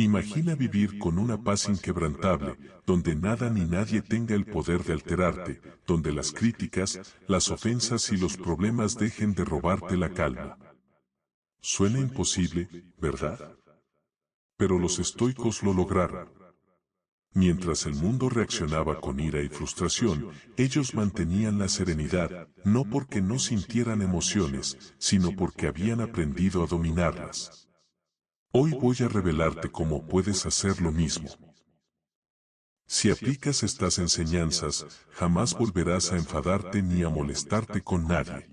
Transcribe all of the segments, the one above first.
Imagina vivir con una paz inquebrantable, donde nada ni nadie tenga el poder de alterarte, donde las críticas, las ofensas y los problemas dejen de robarte la calma. Suena imposible, ¿verdad? Pero los estoicos lo lograron. Mientras el mundo reaccionaba con ira y frustración, ellos mantenían la serenidad, no porque no sintieran emociones, sino porque habían aprendido a dominarlas. Hoy voy a revelarte cómo puedes hacer lo mismo. Si aplicas estas enseñanzas, jamás volverás a enfadarte ni a molestarte con nadie.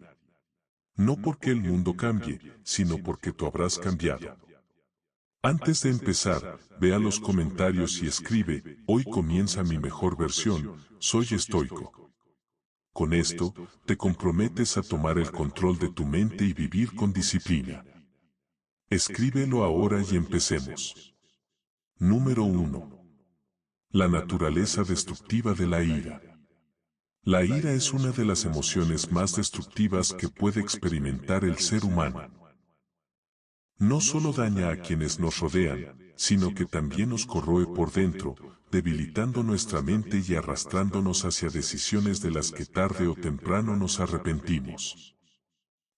No porque el mundo cambie, sino porque tú habrás cambiado. Antes de empezar, vea los comentarios y escribe, hoy comienza mi mejor versión, soy estoico. Con esto, te comprometes a tomar el control de tu mente y vivir con disciplina. Escríbelo ahora y empecemos. Número 1. La naturaleza destructiva de la ira. La ira es una de las emociones más destructivas que puede experimentar el ser humano. No solo daña a quienes nos rodean, sino que también nos corroe por dentro, debilitando nuestra mente y arrastrándonos hacia decisiones de las que tarde o temprano nos arrepentimos.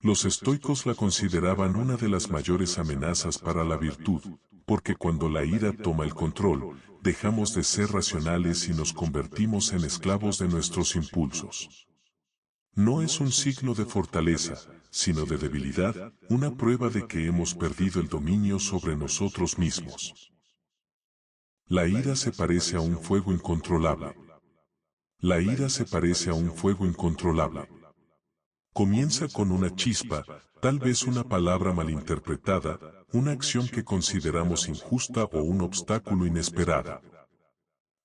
Los estoicos la consideraban una de las mayores amenazas para la virtud, porque cuando la ira toma el control, dejamos de ser racionales y nos convertimos en esclavos de nuestros impulsos. No es un signo de fortaleza, sino de debilidad, una prueba de que hemos perdido el dominio sobre nosotros mismos. La ira se parece a un fuego incontrolable. La ira se parece a un fuego incontrolable. Comienza con una chispa, tal vez una palabra malinterpretada, una acción que consideramos injusta o un obstáculo inesperado.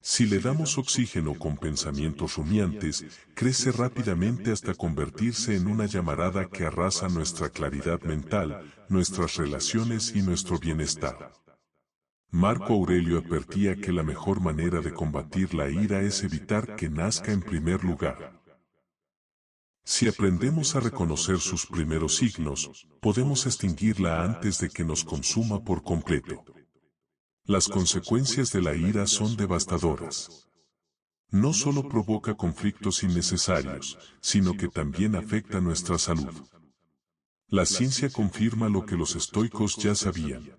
Si le damos oxígeno con pensamientos rumiantes, crece rápidamente hasta convertirse en una llamarada que arrasa nuestra claridad mental, nuestras relaciones y nuestro bienestar. Marco Aurelio advertía que la mejor manera de combatir la ira es evitar que nazca en primer lugar. Si aprendemos a reconocer sus primeros signos, podemos extinguirla antes de que nos consuma por completo. Las consecuencias de la ira son devastadoras. No solo provoca conflictos innecesarios, sino que también afecta nuestra salud. La ciencia confirma lo que los estoicos ya sabían.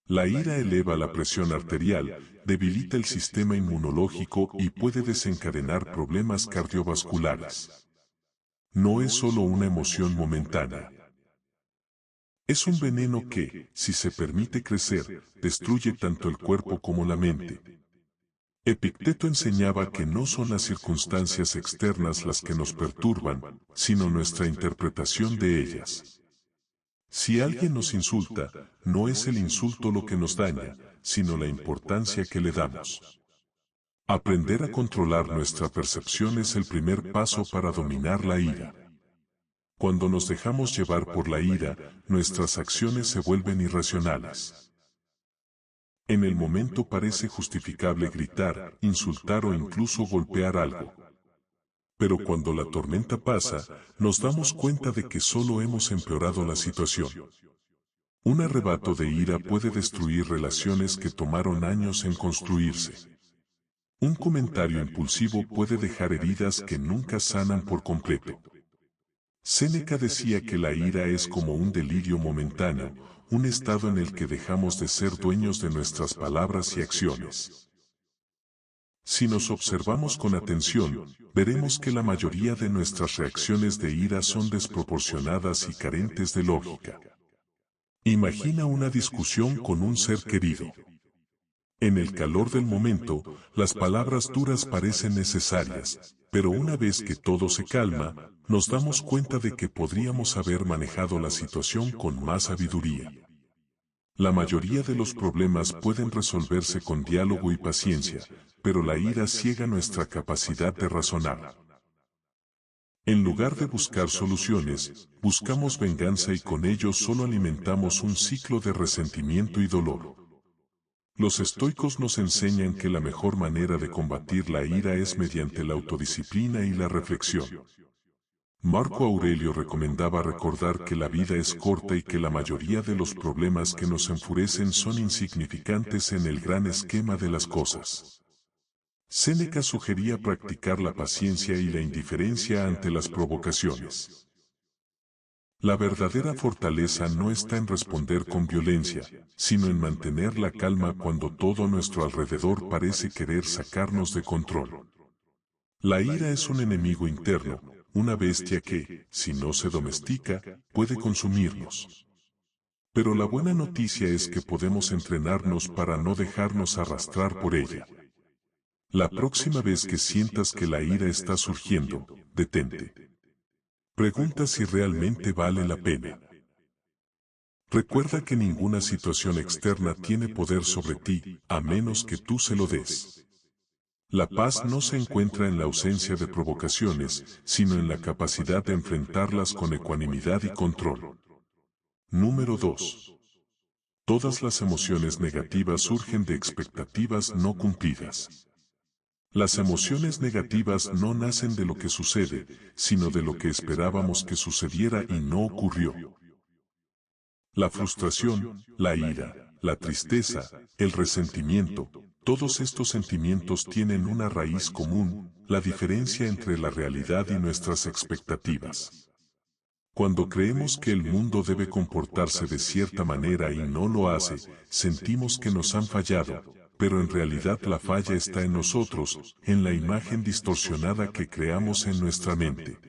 La ira eleva la presión arterial, debilita el sistema inmunológico y puede desencadenar problemas cardiovasculares. No es solo una emoción momentánea. Es un veneno que, si se permite crecer, destruye tanto el cuerpo como la mente. Epicteto enseñaba que no son las circunstancias externas las que nos perturban, sino nuestra interpretación de ellas. Si alguien nos insulta, no es el insulto lo que nos daña, sino la importancia que le damos. Aprender a controlar nuestra percepción es el primer paso para dominar la ira. Cuando nos dejamos llevar por la ira, nuestras acciones se vuelven irracionales. En el momento parece justificable gritar, insultar o incluso golpear algo. Pero cuando la tormenta pasa, nos damos cuenta de que solo hemos empeorado la situación. Un arrebato de ira puede destruir relaciones que tomaron años en construirse. Un comentario impulsivo puede dejar heridas que nunca sanan por completo. Séneca decía que la ira es como un delirio momentáneo, un estado en el que dejamos de ser dueños de nuestras palabras y acciones. Si nos observamos con atención, veremos que la mayoría de nuestras reacciones de ira son desproporcionadas y carentes de lógica. Imagina una discusión con un ser querido. En el calor del momento, las palabras duras parecen necesarias, pero una vez que todo se calma, nos damos cuenta de que podríamos haber manejado la situación con más sabiduría. La mayoría de los problemas pueden resolverse con diálogo y paciencia, pero la ira ciega nuestra capacidad de razonar. En lugar de buscar soluciones, buscamos venganza y con ello solo alimentamos un ciclo de resentimiento y dolor. Los estoicos nos enseñan que la mejor manera de combatir la ira es mediante la autodisciplina y la reflexión. Marco Aurelio recomendaba recordar que la vida es corta y que la mayoría de los problemas que nos enfurecen son insignificantes en el gran esquema de las cosas. Séneca sugería practicar la paciencia y la indiferencia ante las provocaciones. La verdadera fortaleza no está en responder con violencia, sino en mantener la calma cuando todo a nuestro alrededor parece querer sacarnos de control. La ira es un enemigo interno, una bestia que, si no se domestica, puede consumirnos. Pero la buena noticia es que podemos entrenarnos para no dejarnos arrastrar por ella. La próxima vez que sientas que la ira está surgiendo, detente. Pregunta si realmente vale la pena. Recuerda que ninguna situación externa tiene poder sobre ti, a menos que tú se lo des. La paz no se encuentra en la ausencia de provocaciones, sino en la capacidad de enfrentarlas con ecuanimidad y control. Número 2. Todas las emociones negativas surgen de expectativas no cumplidas. Las emociones negativas no nacen de lo que sucede, sino de lo que esperábamos que sucediera y no ocurrió. La frustración, la ira, la tristeza, el resentimiento, todos estos sentimientos tienen una raíz común, la diferencia entre la realidad y nuestras expectativas. Cuando creemos que el mundo debe comportarse de cierta manera y no lo hace, sentimos que nos han fallado, pero en realidad la falla está en nosotros, en la imagen distorsionada que creamos en nuestra mente.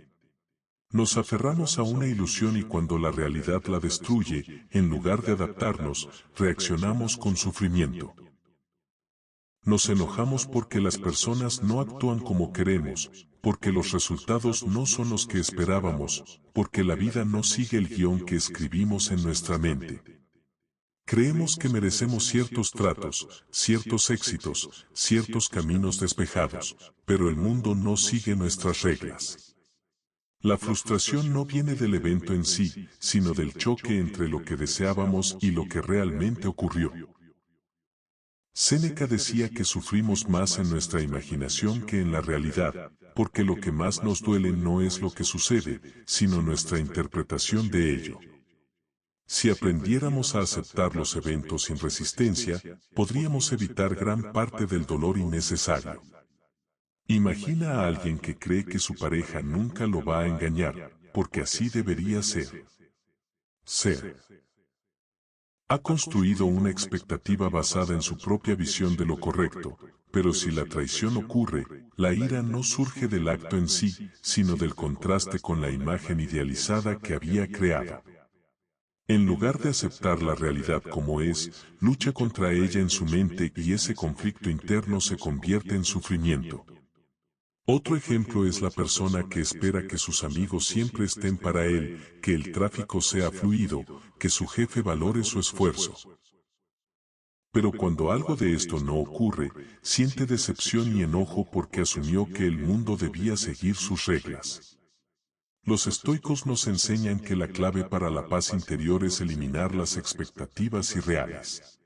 Nos aferramos a una ilusión y cuando la realidad la destruye, en lugar de adaptarnos, reaccionamos con sufrimiento. Nos enojamos porque las personas no actúan como queremos, porque los resultados no son los que esperábamos, porque la vida no sigue el guión que escribimos en nuestra mente. Creemos que merecemos ciertos tratos, ciertos éxitos, ciertos caminos despejados, pero el mundo no sigue nuestras reglas. La frustración no viene del evento en sí, sino del choque entre lo que deseábamos y lo que realmente ocurrió. Séneca decía que sufrimos más en nuestra imaginación que en la realidad, porque lo que más nos duele no es lo que sucede, sino nuestra interpretación de ello. Si aprendiéramos a aceptar los eventos sin resistencia, podríamos evitar gran parte del dolor innecesario. Imagina a alguien que cree que su pareja nunca lo va a engañar, porque así debería ser. Ha construido una expectativa basada en su propia visión de lo correcto, pero si la traición ocurre, la ira no surge del acto en sí, sino del contraste con la imagen idealizada que había creado. En lugar de aceptar la realidad como es, lucha contra ella en su mente y ese conflicto interno se convierte en sufrimiento. Otro ejemplo es la persona que espera que sus amigos siempre estén para él, que el tráfico sea fluido, que su jefe valore su esfuerzo. Pero cuando algo de esto no ocurre, siente decepción y enojo porque asumió que el mundo debía seguir sus reglas. Los estoicos nos enseñan que la clave para la paz interior es eliminar las expectativas irreales.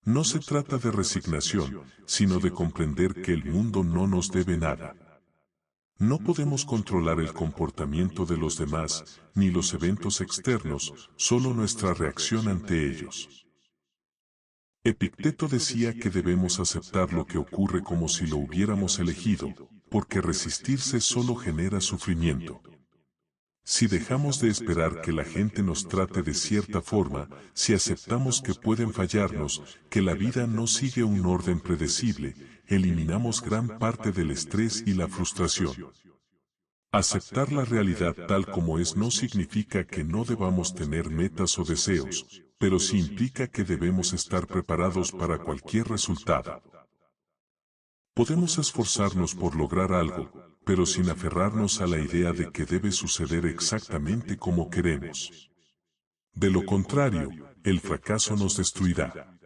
No se trata de resignación, sino de comprender que el mundo no nos debe nada. No podemos controlar el comportamiento de los demás, ni los eventos externos, solo nuestra reacción ante ellos. Epicteto decía que debemos aceptar lo que ocurre como si lo hubiéramos elegido, porque resistirse solo genera sufrimiento. Si dejamos de esperar que la gente nos trate de cierta forma, si aceptamos que pueden fallarnos, que la vida no sigue un orden predecible, eliminamos gran parte del estrés y la frustración. Aceptar la realidad tal como es no significa que no debamos tener metas o deseos, pero sí implica que debemos estar preparados para cualquier resultado. Podemos esforzarnos por lograr algo, pero sin aferrarnos a la idea de que debe suceder exactamente como queremos. De lo contrario, el fracaso nos destruirá.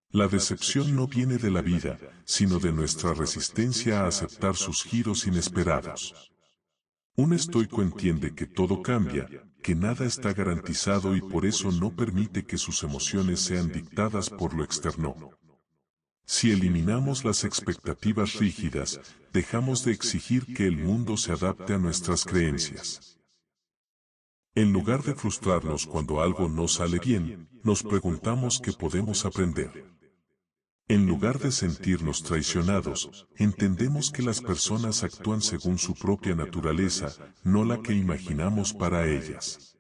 La decepción no viene de la vida, sino de nuestra resistencia a aceptar sus giros inesperados. Un estoico entiende que todo cambia, que nada está garantizado y por eso no permite que sus emociones sean dictadas por lo externo. Si eliminamos las expectativas rígidas, dejamos de exigir que el mundo se adapte a nuestras creencias. En lugar de frustrarnos cuando algo no sale bien, nos preguntamos qué podemos aprender. En lugar de sentirnos traicionados, entendemos que las personas actúan según su propia naturaleza, no la que imaginamos para ellas.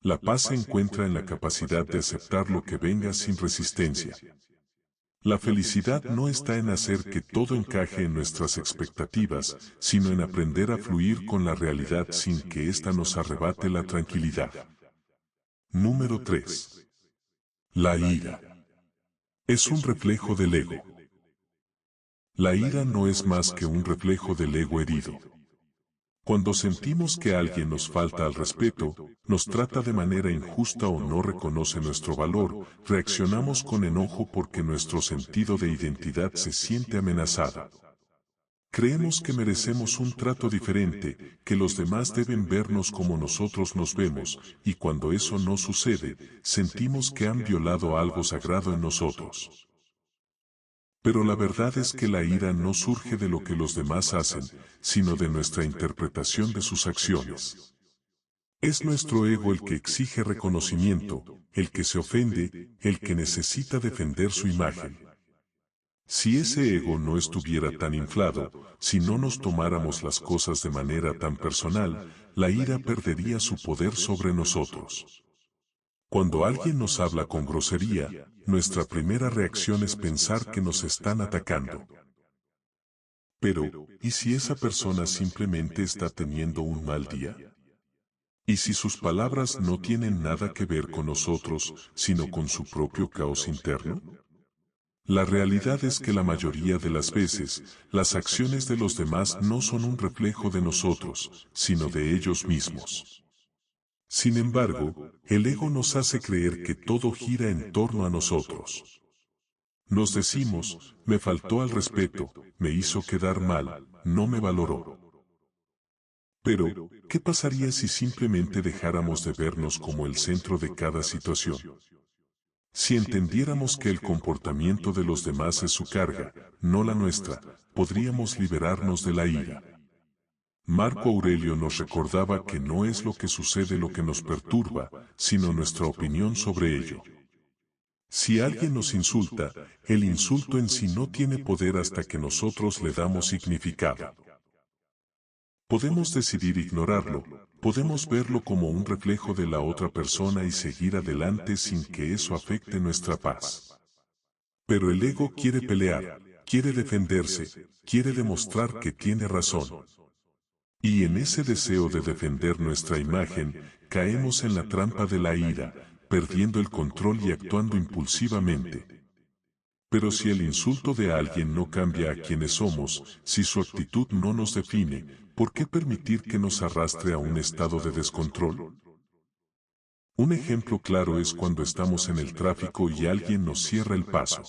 La paz se encuentra en la capacidad de aceptar lo que venga sin resistencia. La felicidad no está en hacer que todo encaje en nuestras expectativas, sino en aprender a fluir con la realidad sin que ésta nos arrebate la tranquilidad. Número 3. La ira. Es un reflejo del ego. La ira no es más que un reflejo del ego herido. Cuando sentimos que alguien nos falta al respeto, nos trata de manera injusta o no reconoce nuestro valor, reaccionamos con enojo porque nuestro sentido de identidad se siente amenazado. Creemos que merecemos un trato diferente, que los demás deben vernos como nosotros nos vemos, y cuando eso no sucede, sentimos que han violado algo sagrado en nosotros. Pero la verdad es que la ira no surge de lo que los demás hacen, sino de nuestra interpretación de sus acciones. Es nuestro ego el que exige reconocimiento, el que se ofende, el que necesita defender su imagen. Si ese ego no estuviera tan inflado, si no nos tomáramos las cosas de manera tan personal, la ira perdería su poder sobre nosotros. Cuando alguien nos habla con grosería, nuestra primera reacción es pensar que nos están atacando. Pero, ¿y si esa persona simplemente está teniendo un mal día? ¿Y si sus palabras no tienen nada que ver con nosotros, sino con su propio caos interno? La realidad es que la mayoría de las veces, las acciones de los demás no son un reflejo de nosotros, sino de ellos mismos. Sin embargo, el ego nos hace creer que todo gira en torno a nosotros. Nos decimos, me faltó al respeto, me hizo quedar mal, no me valoró. Pero, ¿qué pasaría si simplemente dejáramos de vernos como el centro de cada situación? Si entendiéramos que el comportamiento de los demás es su carga, no la nuestra, podríamos liberarnos de la ira. Marco Aurelio nos recordaba que no es lo que sucede lo que nos perturba, sino nuestra opinión sobre ello. Si alguien nos insulta, el insulto en sí no tiene poder hasta que nosotros le damos significado. Podemos decidir ignorarlo, podemos verlo como un reflejo de la otra persona y seguir adelante sin que eso afecte nuestra paz. Pero el ego quiere pelear, quiere defenderse, quiere demostrar que tiene razón. Y en ese deseo de defender nuestra imagen, caemos en la trampa de la ira, perdiendo el control y actuando impulsivamente. Pero si el insulto de alguien no cambia a quienes somos, si su actitud no nos define, ¿por qué permitir que nos arrastre a un estado de descontrol? Un ejemplo claro es cuando estamos en el tráfico y alguien nos cierra el paso.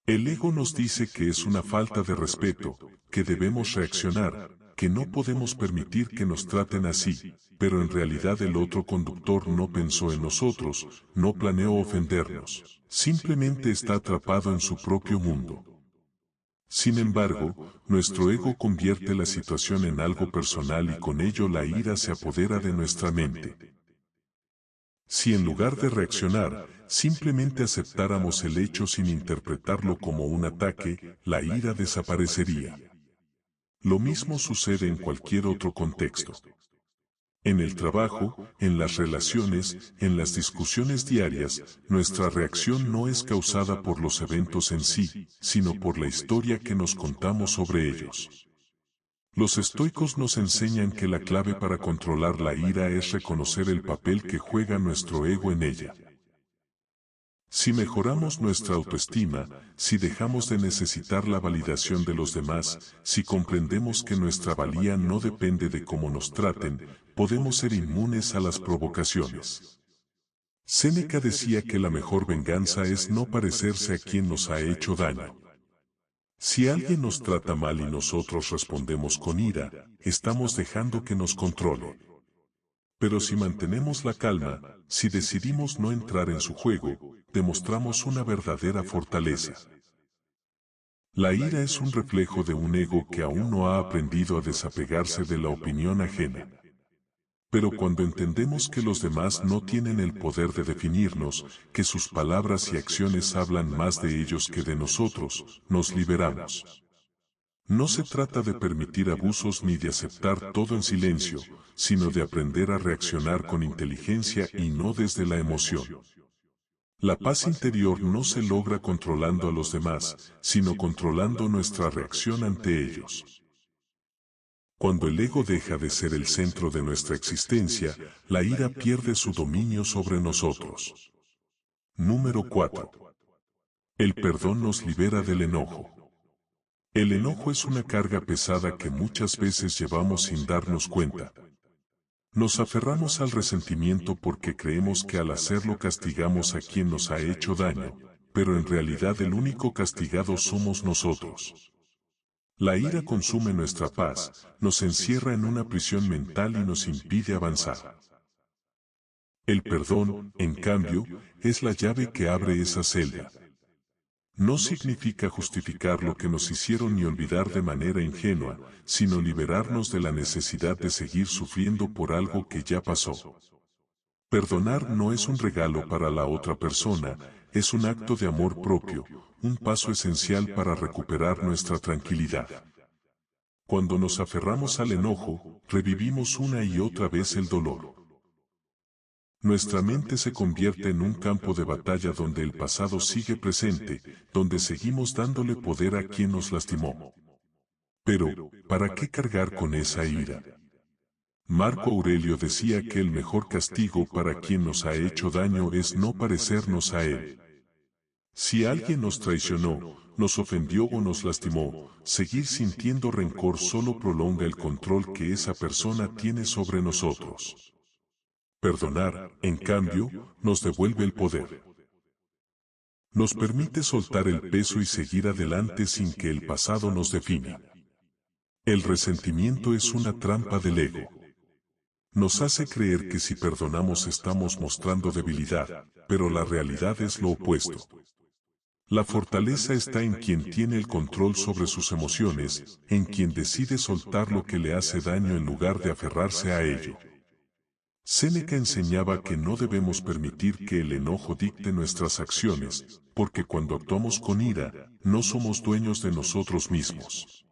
El ego nos dice que es una falta de respeto, que debemos reaccionar, que no podemos permitir que nos traten así, pero en realidad el otro conductor no pensó en nosotros, no planeó ofendernos, simplemente está atrapado en su propio mundo. Sin embargo, nuestro ego convierte la situación en algo personal y con ello la ira se apodera de nuestra mente. Si en lugar de reaccionar, simplemente aceptáramos el hecho sin interpretarlo como un ataque, la ira desaparecería. Lo mismo sucede en cualquier otro contexto. En el trabajo, en las relaciones, en las discusiones diarias, nuestra reacción no es causada por los eventos en sí, sino por la historia que nos contamos sobre ellos. Los estoicos nos enseñan que la clave para controlar la ira es reconocer el papel que juega nuestro ego en ella. Si mejoramos nuestra autoestima, si dejamos de necesitar la validación de los demás, si comprendemos que nuestra valía no depende de cómo nos traten, podemos ser inmunes a las provocaciones. Séneca decía que la mejor venganza es no parecerse a quien nos ha hecho daño. Si alguien nos trata mal y nosotros respondemos con ira, estamos dejando que nos controle. Pero si mantenemos la calma, si decidimos no entrar en su juego, demostramos una verdadera fortaleza. La ira es un reflejo de un ego que aún no ha aprendido a desapegarse de la opinión ajena. Pero cuando entendemos que los demás no tienen el poder de definirnos, que sus palabras y acciones hablan más de ellos que de nosotros, nos liberamos. No se trata de permitir abusos ni de aceptar todo en silencio, sino de aprender a reaccionar con inteligencia y no desde la emoción. La paz interior no se logra controlando a los demás, sino controlando nuestra reacción ante ellos. Cuando el ego deja de ser el centro de nuestra existencia, la ira pierde su dominio sobre nosotros. Número 4. El perdón nos libera del enojo. El enojo es una carga pesada que muchas veces llevamos sin darnos cuenta. Nos aferramos al resentimiento porque creemos que al hacerlo castigamos a quien nos ha hecho daño, pero en realidad el único castigado somos nosotros. La ira consume nuestra paz, nos encierra en una prisión mental y nos impide avanzar. El perdón, en cambio, es la llave que abre esa celda. No significa justificar lo que nos hicieron ni olvidar de manera ingenua, sino liberarnos de la necesidad de seguir sufriendo por algo que ya pasó. Perdonar no es un regalo para la otra persona, es un acto de amor propio, un paso esencial para recuperar nuestra tranquilidad. Cuando nos aferramos al enojo, revivimos una y otra vez el dolor. Nuestra mente se convierte en un campo de batalla donde el pasado sigue presente, donde seguimos dándole poder a quien nos lastimó. Pero, ¿para qué cargar con esa ira? Marco Aurelio decía que el mejor castigo para quien nos ha hecho daño es no parecernos a él. Si alguien nos traicionó, nos ofendió o nos lastimó, seguir sintiendo rencor solo prolonga el control que esa persona tiene sobre nosotros. Perdonar, en cambio, nos devuelve el poder. Nos permite soltar el peso y seguir adelante sin que el pasado nos defina. El resentimiento es una trampa del ego. Nos hace creer que si perdonamos estamos mostrando debilidad, pero la realidad es lo opuesto. La fortaleza está en quien tiene el control sobre sus emociones, en quien decide soltar lo que le hace daño en lugar de aferrarse a ello. Séneca enseñaba que no debemos permitir que el enojo dicte nuestras acciones, porque cuando actuamos con ira, no somos dueños de nosotros mismos.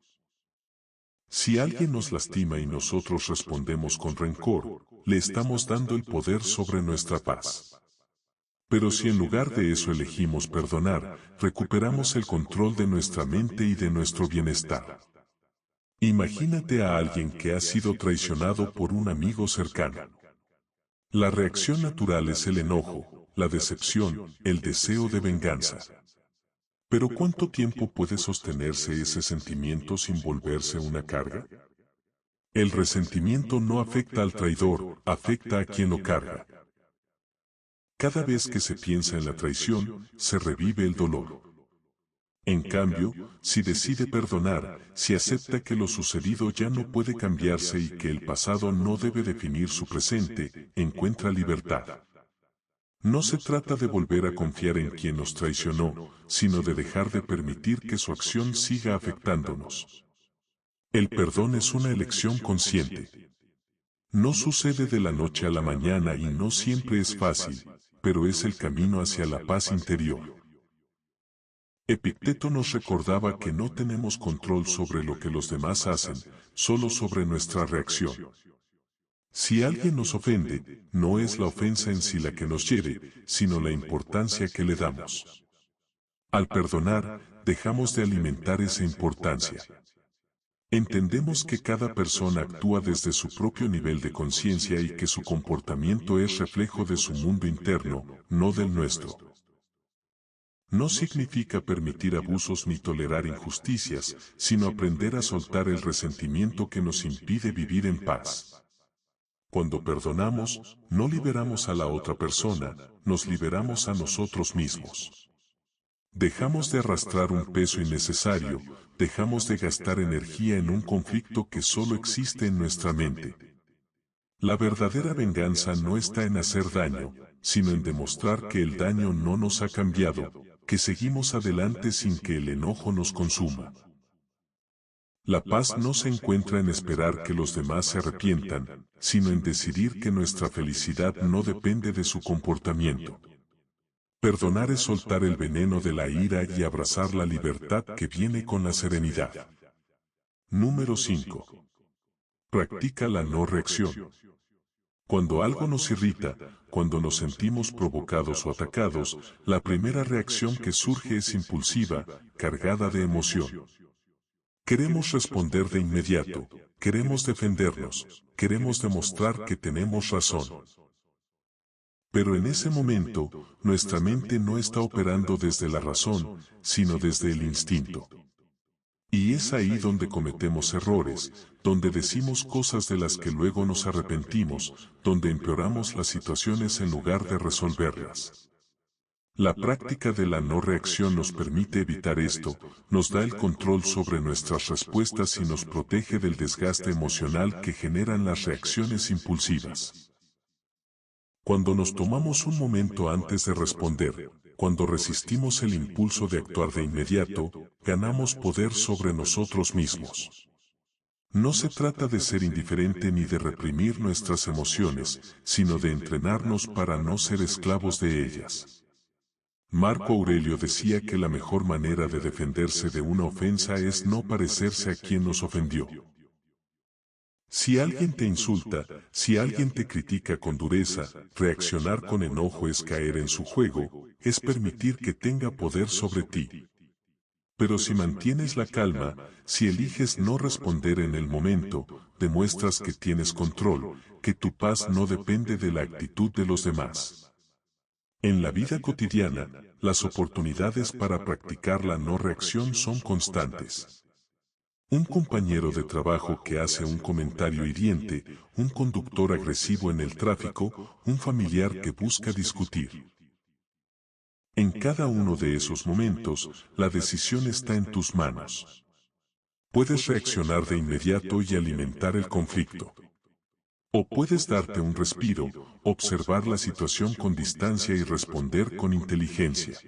Si alguien nos lastima y nosotros respondemos con rencor, le estamos dando el poder sobre nuestra paz. Pero si en lugar de eso elegimos perdonar, recuperamos el control de nuestra mente y de nuestro bienestar. Imagínate a alguien que ha sido traicionado por un amigo cercano. La reacción natural es el enojo, la decepción, el deseo de venganza. Pero ¿cuánto tiempo puede sostenerse ese sentimiento sin volverse una carga? El resentimiento no afecta al traidor, afecta a quien lo carga. Cada vez que se piensa en la traición, se revive el dolor. En cambio, si decide perdonar, si acepta que lo sucedido ya no puede cambiarse y que el pasado no debe definir su presente, encuentra libertad. No se trata de volver a confiar en quien nos traicionó, sino de dejar de permitir que su acción siga afectándonos. El perdón es una elección consciente. No sucede de la noche a la mañana y no siempre es fácil, pero es el camino hacia la paz interior. Epicteto nos recordaba que no tenemos control sobre lo que los demás hacen, solo sobre nuestra reacción. Si alguien nos ofende, no es la ofensa en sí la que nos hiere, sino la importancia que le damos. Al perdonar, dejamos de alimentar esa importancia. Entendemos que cada persona actúa desde su propio nivel de conciencia y que su comportamiento es reflejo de su mundo interno, no del nuestro. No significa permitir abusos ni tolerar injusticias, sino aprender a soltar el resentimiento que nos impide vivir en paz. Cuando perdonamos, no liberamos a la otra persona, nos liberamos a nosotros mismos. Dejamos de arrastrar un peso innecesario, dejamos de gastar energía en un conflicto que solo existe en nuestra mente. La verdadera venganza no está en hacer daño, sino en demostrar que el daño no nos ha cambiado, que seguimos adelante sin que el enojo nos consuma. La paz no se encuentra en esperar que los demás se arrepientan, sino en decidir que nuestra felicidad no depende de su comportamiento. Perdonar es soltar el veneno de la ira y abrazar la libertad que viene con la serenidad. Número 5. Practica la no reacción. Cuando algo nos irrita, cuando nos sentimos provocados o atacados, la primera reacción que surge es impulsiva, cargada de emoción. Queremos responder de inmediato, queremos defendernos, queremos demostrar que tenemos razón. Pero en ese momento, nuestra mente no está operando desde la razón, sino desde el instinto. Y es ahí donde cometemos errores, donde decimos cosas de las que luego nos arrepentimos, donde empeoramos las situaciones en lugar de resolverlas. La práctica de la no reacción nos permite evitar esto, nos da el control sobre nuestras respuestas y nos protege del desgaste emocional que generan las reacciones impulsivas. Cuando nos tomamos un momento antes de responder, cuando resistimos el impulso de actuar de inmediato, ganamos poder sobre nosotros mismos. No se trata de ser indiferente ni de reprimir nuestras emociones, sino de entrenarnos para no ser esclavos de ellas. Marco Aurelio decía que la mejor manera de defenderse de una ofensa es no parecerse a quien nos ofendió. Si alguien te insulta, si alguien te critica con dureza, reaccionar con enojo es caer en su juego, es permitir que tenga poder sobre ti. Pero si mantienes la calma, si eliges no responder en el momento, demuestras que tienes control, que tu paz no depende de la actitud de los demás. En la vida cotidiana, las oportunidades para practicar la no reacción son constantes. Un compañero de trabajo que hace un comentario hiriente, un conductor agresivo en el tráfico, un familiar que busca discutir. En cada uno de esos momentos, la decisión está en tus manos. Puedes reaccionar de inmediato y alimentar el conflicto. O puedes darte un respiro, observar la situación con distancia y responder con inteligencia.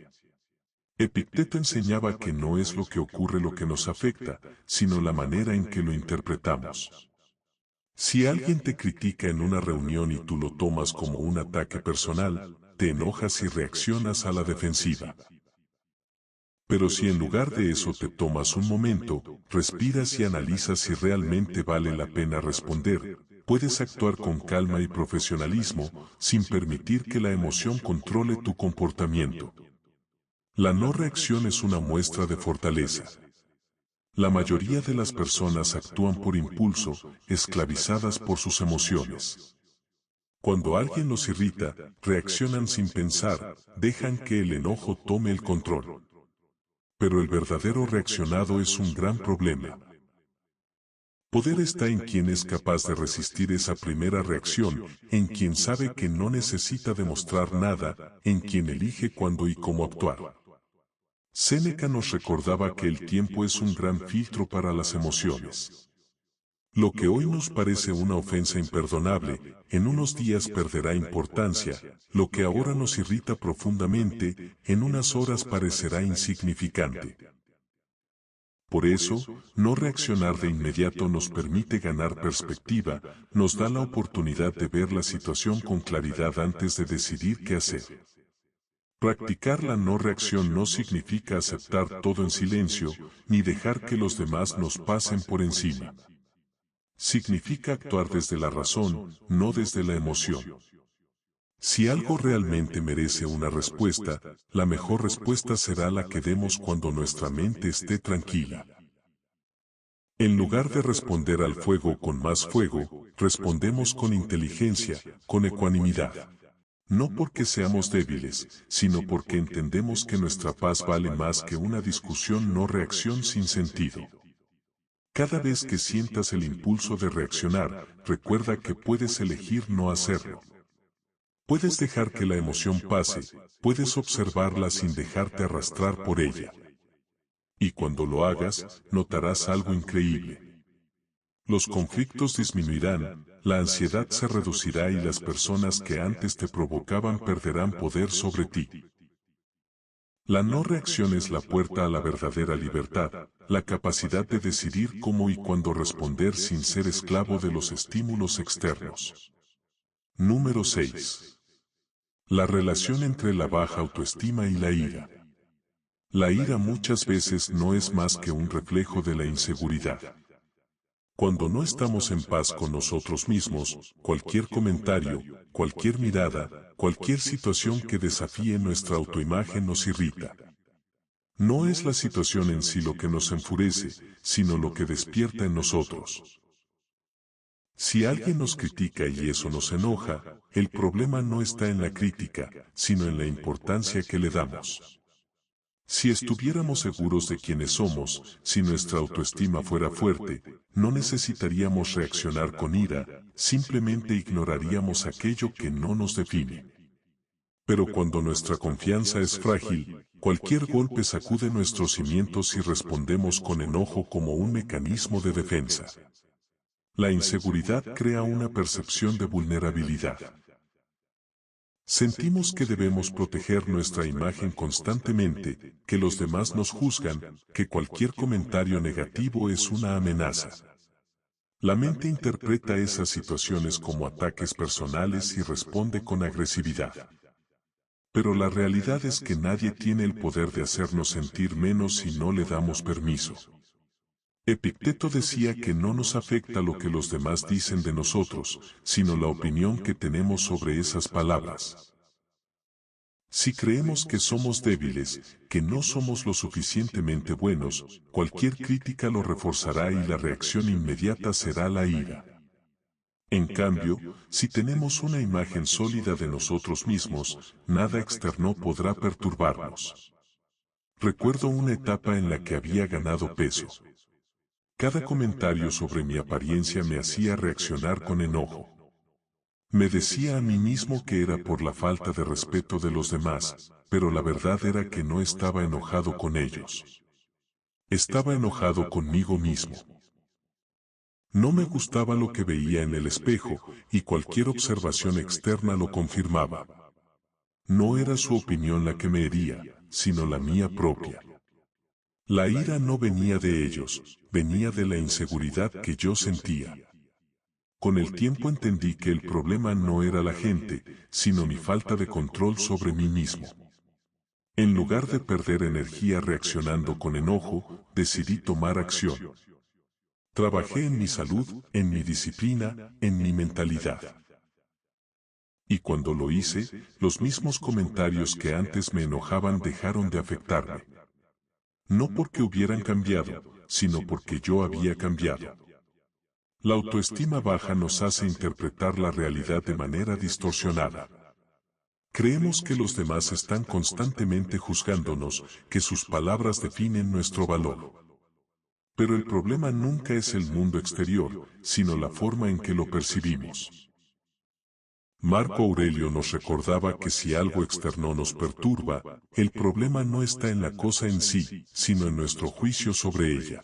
Epicteto enseñaba que no es lo que ocurre lo que nos afecta, sino la manera en que lo interpretamos. Si alguien te critica en una reunión y tú lo tomas como un ataque personal, te enojas y reaccionas a la defensiva. Pero si en lugar de eso te tomas un momento, respiras y analizas si realmente vale la pena responder, puedes actuar con calma y profesionalismo, sin permitir que la emoción controle tu comportamiento. La no reacción es una muestra de fortaleza. La mayoría de las personas actúan por impulso, esclavizadas por sus emociones. Cuando alguien los irrita, reaccionan sin pensar, dejan que el enojo tome el control. Pero el verdadero reaccionado es un gran problema. Poder está en quien es capaz de resistir esa primera reacción, en quien sabe que no necesita demostrar nada, en quien elige cuándo y cómo actuar. Séneca nos recordaba que el tiempo es un gran filtro para las emociones. Lo que hoy nos parece una ofensa imperdonable, en unos días perderá importancia, lo que ahora nos irrita profundamente, en unas horas parecerá insignificante. Por eso, no reaccionar de inmediato nos permite ganar perspectiva, nos da la oportunidad de ver la situación con claridad antes de decidir qué hacer. Practicar la no reacción no significa aceptar todo en silencio, ni dejar que los demás nos pasen por encima. Significa actuar desde la razón, no desde la emoción. Si algo realmente merece una respuesta, la mejor respuesta será la que demos cuando nuestra mente esté tranquila. En lugar de responder al fuego con más fuego, respondemos con inteligencia, con ecuanimidad. No porque seamos débiles, sino porque entendemos que nuestra paz vale más que una discusión no reacción sin sentido. Cada vez que sientas el impulso de reaccionar, recuerda que puedes elegir no hacerlo. Puedes dejar que la emoción pase, puedes observarla sin dejarte arrastrar por ella. Y cuando lo hagas, notarás algo increíble. Los conflictos disminuirán, la ansiedad se reducirá y las personas que antes te provocaban perderán poder sobre ti. La no reacción es la puerta a la verdadera libertad, la capacidad de decidir cómo y cuándo responder sin ser esclavo de los estímulos externos. Número 6. La relación entre la baja autoestima y la ira. La ira muchas veces no es más que un reflejo de la inseguridad. Cuando no estamos en paz con nosotros mismos, cualquier comentario, cualquier mirada, cualquier situación que desafíe nuestra autoimagen nos irrita. No es la situación en sí lo que nos enfurece, sino lo que despierta en nosotros. Si alguien nos critica y eso nos enoja, el problema no está en la crítica, sino en la importancia que le damos. Si estuviéramos seguros de quiénes somos, si nuestra autoestima fuera fuerte, no necesitaríamos reaccionar con ira, simplemente ignoraríamos aquello que no nos define. Pero cuando nuestra confianza es frágil, cualquier golpe sacude nuestros cimientos y respondemos con enojo como un mecanismo de defensa. La inseguridad crea una percepción de vulnerabilidad. Sentimos que debemos proteger nuestra imagen constantemente, que los demás nos juzgan, que cualquier comentario negativo es una amenaza. La mente interpreta esas situaciones como ataques personales y responde con agresividad. Pero la realidad es que nadie tiene el poder de hacernos sentir menos si no le damos permiso. Epicteto decía que no nos afecta lo que los demás dicen de nosotros, sino la opinión que tenemos sobre esas palabras. Si creemos que somos débiles, que no somos lo suficientemente buenos, cualquier crítica lo reforzará y la reacción inmediata será la ira. En cambio, si tenemos una imagen sólida de nosotros mismos, nada externo podrá perturbarnos. Recuerdo una etapa en la que había ganado peso. Cada comentario sobre mi apariencia me hacía reaccionar con enojo. Me decía a mí mismo que era por la falta de respeto de los demás, pero la verdad era que no estaba enojado con ellos. Estaba enojado conmigo mismo. No me gustaba lo que veía en el espejo, y cualquier observación externa lo confirmaba. No era su opinión la que me hería, sino la mía propia. La ira no venía de ellos, venía de la inseguridad que yo sentía. Con el tiempo entendí que el problema no era la gente, sino mi falta de control sobre mí mismo. En lugar de perder energía reaccionando con enojo, decidí tomar acción. Trabajé en mi salud, en mi disciplina, en mi mentalidad. Y cuando lo hice, los mismos comentarios que antes me enojaban dejaron de afectarme. No porque hubieran cambiado, sino porque yo había cambiado. La autoestima baja nos hace interpretar la realidad de manera distorsionada. Creemos que los demás están constantemente juzgándonos, que sus palabras definen nuestro valor. Pero el problema nunca es el mundo exterior, sino la forma en que lo percibimos. Marco Aurelio nos recordaba que si algo externo nos perturba, el problema no está en la cosa en sí, sino en nuestro juicio sobre ella.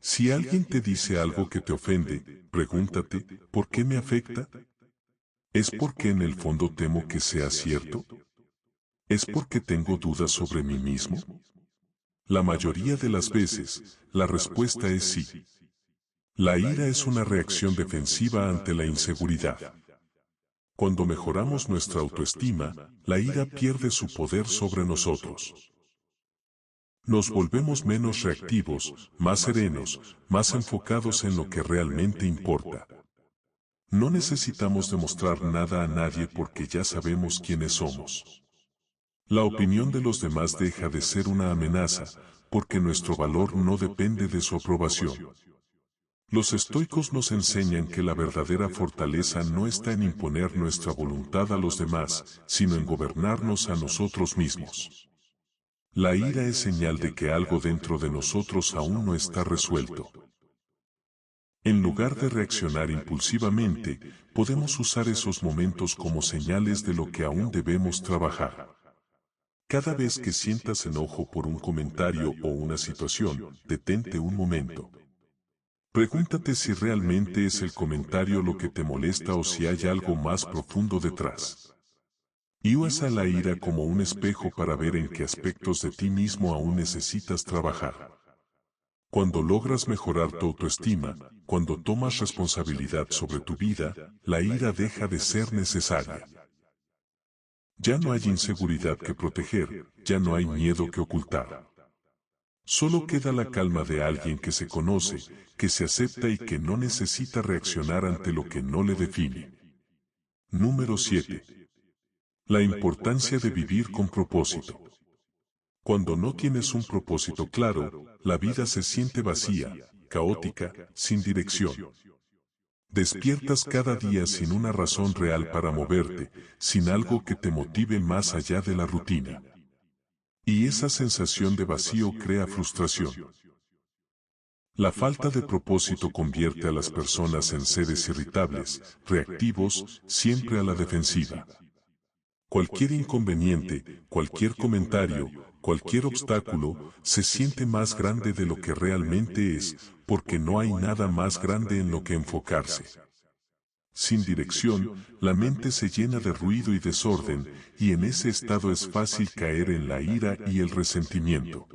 Si alguien te dice algo que te ofende, pregúntate, ¿por qué me afecta? ¿Es porque en el fondo temo que sea cierto? ¿Es porque tengo dudas sobre mí mismo? La mayoría de las veces, la respuesta es sí. La ira es una reacción defensiva ante la inseguridad. Cuando mejoramos nuestra autoestima, la ira pierde su poder sobre nosotros. Nos volvemos menos reactivos, más serenos, más enfocados en lo que realmente importa. No necesitamos demostrar nada a nadie porque ya sabemos quiénes somos. La opinión de los demás deja de ser una amenaza, porque nuestro valor no depende de su aprobación. Los estoicos nos enseñan que la verdadera fortaleza no está en imponer nuestra voluntad a los demás, sino en gobernarnos a nosotros mismos. La ira es señal de que algo dentro de nosotros aún no está resuelto. En lugar de reaccionar impulsivamente, podemos usar esos momentos como señales de lo que aún debemos trabajar. Cada vez que sientas enojo por un comentario o una situación, detente un momento. Pregúntate si realmente es el comentario lo que te molesta o si hay algo más profundo detrás. Y usa la ira como un espejo para ver en qué aspectos de ti mismo aún necesitas trabajar. Cuando logras mejorar tu autoestima, cuando tomas responsabilidad sobre tu vida, la ira deja de ser necesaria. Ya no hay inseguridad que proteger, ya no hay miedo que ocultar. Solo queda la calma de alguien que se conoce, que se acepta y que no necesita reaccionar ante lo que no le define. Número 7. La importancia de vivir con propósito. Cuando no tienes un propósito claro, la vida se siente vacía, caótica, sin dirección. Despiertas cada día sin una razón real para moverte, sin algo que te motive más allá de la rutina. Y esa sensación de vacío crea frustración. La falta de propósito convierte a las personas en seres irritables, reactivos, siempre a la defensiva. Cualquier inconveniente, cualquier comentario, cualquier obstáculo, se siente más grande de lo que realmente es, porque no hay nada más grande en lo que enfocarse. Sin dirección, la mente se llena de ruido y desorden, y en ese estado es fácil caer en la ira y el resentimiento.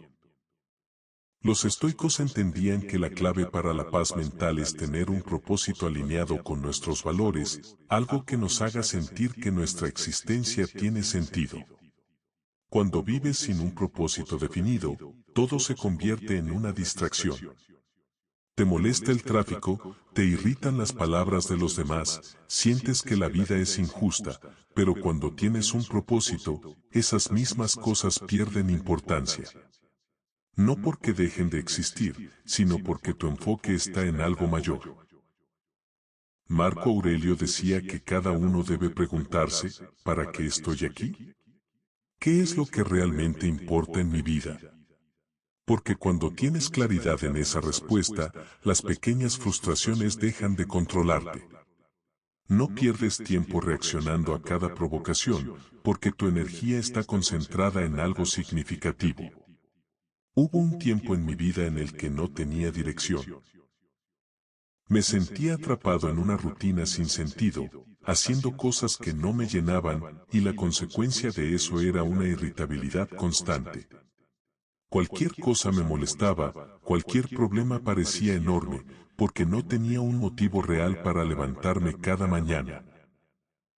Los estoicos entendían que la clave para la paz mental es tener un propósito alineado con nuestros valores, algo que nos haga sentir que nuestra existencia tiene sentido. Cuando vives sin un propósito definido, todo se convierte en una distracción. Te molesta el tráfico, te irritan las palabras de los demás, sientes que la vida es injusta, pero cuando tienes un propósito, esas mismas cosas pierden importancia. No porque dejen de existir, sino porque tu enfoque está en algo mayor. Marco Aurelio decía que cada uno debe preguntarse, ¿para qué estoy aquí? ¿Qué es lo que realmente importa en mi vida? Porque cuando tienes claridad en esa respuesta, las pequeñas frustraciones dejan de controlarte. No pierdes tiempo reaccionando a cada provocación, porque tu energía está concentrada en algo significativo. Hubo un tiempo en mi vida en el que no tenía dirección. Me sentía atrapado en una rutina sin sentido, haciendo cosas que no me llenaban, y la consecuencia de eso era una irritabilidad constante. Cualquier cosa me molestaba, cualquier problema parecía enorme, porque no tenía un motivo real para levantarme cada mañana.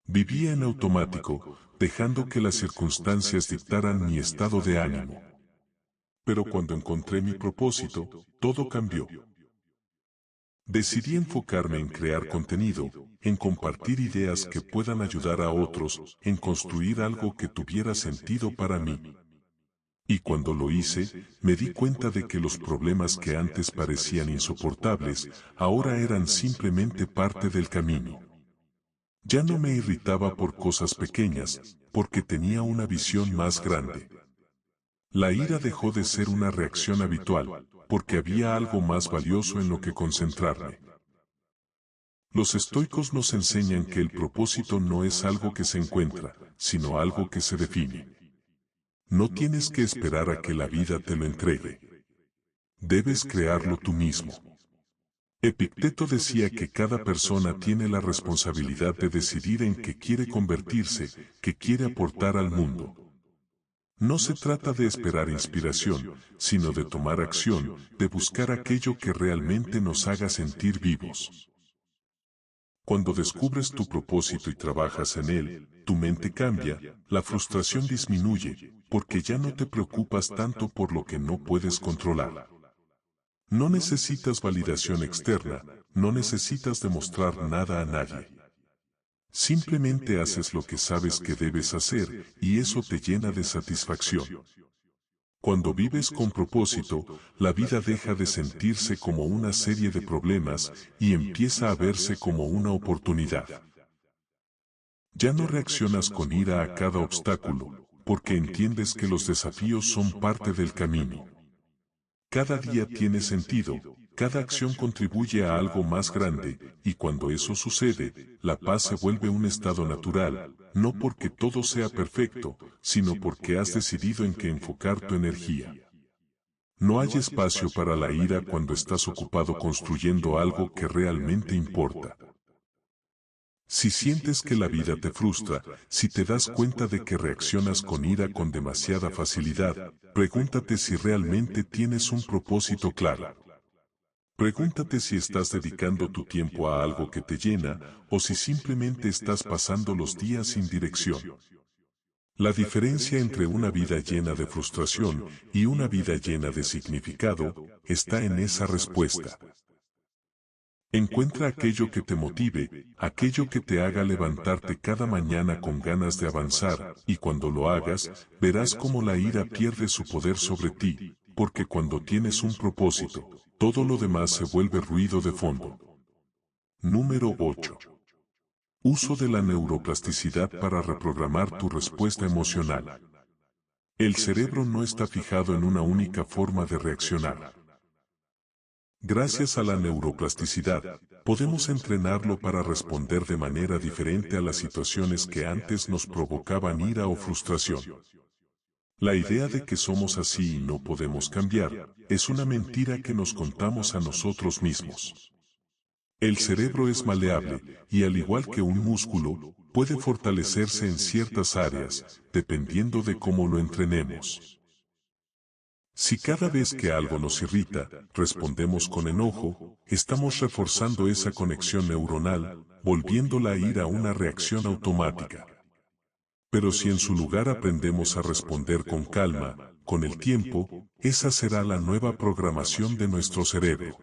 Vivía en automático, dejando que las circunstancias dictaran mi estado de ánimo. Pero cuando encontré mi propósito, todo cambió. Decidí enfocarme en crear contenido, en compartir ideas que puedan ayudar a otros, en construir algo que tuviera sentido para mí. Y cuando lo hice, me di cuenta de que los problemas que antes parecían insoportables, ahora eran simplemente parte del camino. Ya no me irritaba por cosas pequeñas, porque tenía una visión más grande. La ira dejó de ser una reacción habitual, porque había algo más valioso en lo que concentrarme. Los estoicos nos enseñan que el propósito no es algo que se encuentra, sino algo que se define. No tienes que esperar a que la vida te lo entregue. Debes crearlo tú mismo. Epicteto decía que cada persona tiene la responsabilidad de decidir en qué quiere convertirse, qué quiere aportar al mundo. No se trata de esperar inspiración, sino de tomar acción, de buscar aquello que realmente nos haga sentir vivos. Cuando descubres tu propósito y trabajas en él, tu mente cambia, la frustración disminuye, porque ya no te preocupas tanto por lo que no puedes controlar. No necesitas validación externa, no necesitas demostrar nada a nadie. Simplemente haces lo que sabes que debes hacer, y eso te llena de satisfacción. Cuando vives con propósito, la vida deja de sentirse como una serie de problemas y empieza a verse como una oportunidad. Ya no reaccionas con ira a cada obstáculo, porque entiendes que los desafíos son parte del camino. Cada día tiene sentido, cada acción contribuye a algo más grande, y cuando eso sucede, la paz se vuelve un estado natural, no porque todo sea perfecto, sino porque has decidido en qué enfocar tu energía. No hay espacio para la ira cuando estás ocupado construyendo algo que realmente importa. Si sientes que la vida te frustra, si te das cuenta de que reaccionas con ira con demasiada facilidad, pregúntate si realmente tienes un propósito claro. Pregúntate si estás dedicando tu tiempo a algo que te llena o si simplemente estás pasando los días sin dirección. La diferencia entre una vida llena de frustración y una vida llena de significado está en esa respuesta. Encuentra aquello que te motive, aquello que te haga levantarte cada mañana con ganas de avanzar, y cuando lo hagas, verás cómo la ira pierde su poder sobre ti, porque cuando tienes un propósito, todo lo demás se vuelve ruido de fondo. Número 8. Uso de la neuroplasticidad para reprogramar tu respuesta emocional. El cerebro no está fijado en una única forma de reaccionar. Gracias a la neuroplasticidad, podemos entrenarlo para responder de manera diferente a las situaciones que antes nos provocaban ira o frustración. La idea de que somos así y no podemos cambiar es una mentira que nos contamos a nosotros mismos. El cerebro es maleable y, al igual que un músculo, puede fortalecerse en ciertas áreas, dependiendo de cómo lo entrenemos. Si cada vez que algo nos irrita, respondemos con enojo, estamos reforzando esa conexión neuronal, volviendo la ira una reacción automática. Pero si en su lugar aprendemos a responder con calma, con el tiempo, esa será la nueva programación de nuestro cerebro.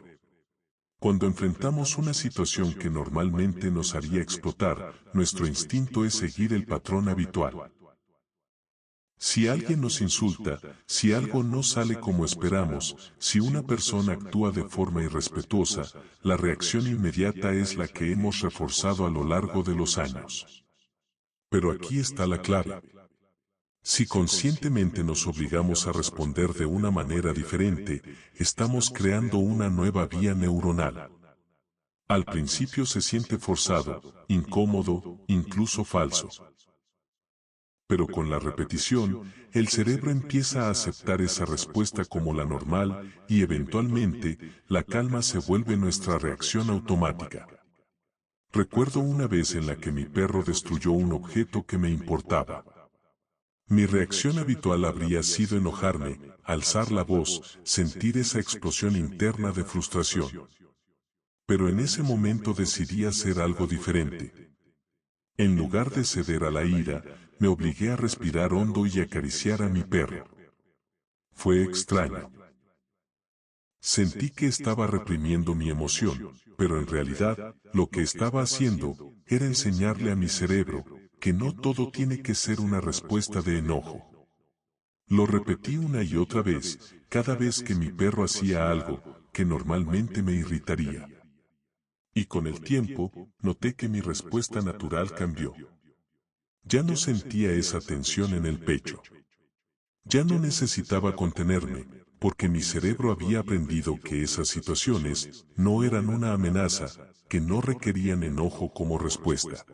Cuando enfrentamos una situación que normalmente nos haría explotar, nuestro instinto es seguir el patrón habitual. Si alguien nos insulta, si algo no sale como esperamos, si una persona actúa de forma irrespetuosa, la reacción inmediata es la que hemos reforzado a lo largo de los años. Pero aquí está la clave. Si conscientemente nos obligamos a responder de una manera diferente, estamos creando una nueva vía neuronal. Al principio se siente forzado, incómodo, incluso falso. Pero con la repetición, el cerebro empieza a aceptar esa respuesta como la normal y eventualmente, la calma se vuelve nuestra reacción automática. Recuerdo una vez en la que mi perro destruyó un objeto que me importaba. Mi reacción habitual habría sido enojarme, alzar la voz, sentir esa explosión interna de frustración. Pero en ese momento decidí hacer algo diferente. En lugar de ceder a la ira, me obligué a respirar hondo y acariciar a mi perro. Fue extraño. Sentí que estaba reprimiendo mi emoción, pero en realidad, lo que estaba haciendo era enseñarle a mi cerebro que no todo tiene que ser una respuesta de enojo. Lo repetí una y otra vez, cada vez que mi perro hacía algo que normalmente me irritaría. Y con el tiempo, noté que mi respuesta natural cambió. Ya no sentía esa tensión en el pecho. Ya no necesitaba contenerme, porque mi cerebro había aprendido que esas situaciones no eran una amenaza, que no requerían enojo como respuesta.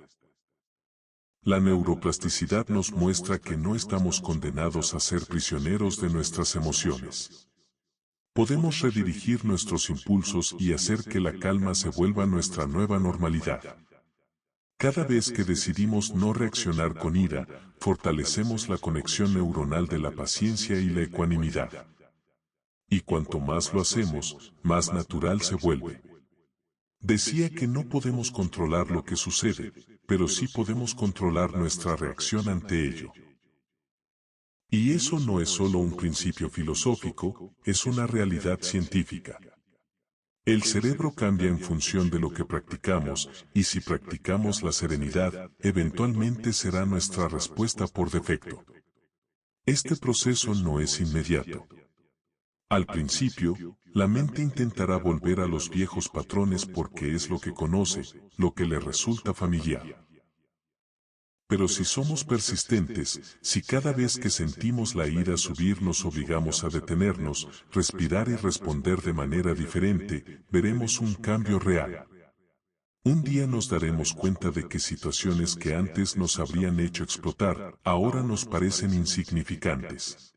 La neuroplasticidad nos muestra que no estamos condenados a ser prisioneros de nuestras emociones. Podemos redirigir nuestros impulsos y hacer que la calma se vuelva nuestra nueva normalidad. Cada vez que decidimos no reaccionar con ira, fortalecemos la conexión neuronal de la paciencia y la ecuanimidad. Y cuanto más lo hacemos, más natural se vuelve. Decía que no podemos controlar lo que sucede, pero sí podemos controlar nuestra reacción ante ello. Y eso no es solo un principio filosófico, es una realidad científica. El cerebro cambia en función de lo que practicamos, y si practicamos la serenidad, eventualmente será nuestra respuesta por defecto. Este proceso no es inmediato. Al principio, la mente intentará volver a los viejos patrones porque es lo que conoce, lo que le resulta familiar. Pero si somos persistentes, si cada vez que sentimos la ira subir nos obligamos a detenernos, respirar y responder de manera diferente, veremos un cambio real. Un día nos daremos cuenta de que situaciones que antes nos habrían hecho explotar, ahora nos parecen insignificantes.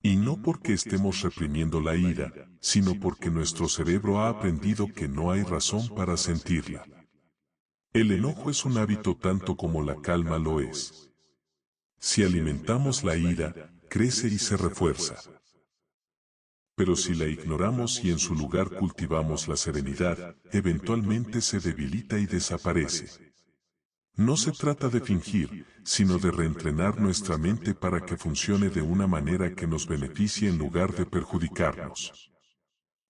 Y no porque estemos reprimiendo la ira, sino porque nuestro cerebro ha aprendido que no hay razón para sentirla. El enojo es un hábito tanto como la calma lo es. Si alimentamos la ira, crece y se refuerza. Pero si la ignoramos y en su lugar cultivamos la serenidad, eventualmente se debilita y desaparece. No se trata de fingir, sino de reentrenar nuestra mente para que funcione de una manera que nos beneficie en lugar de perjudicarnos.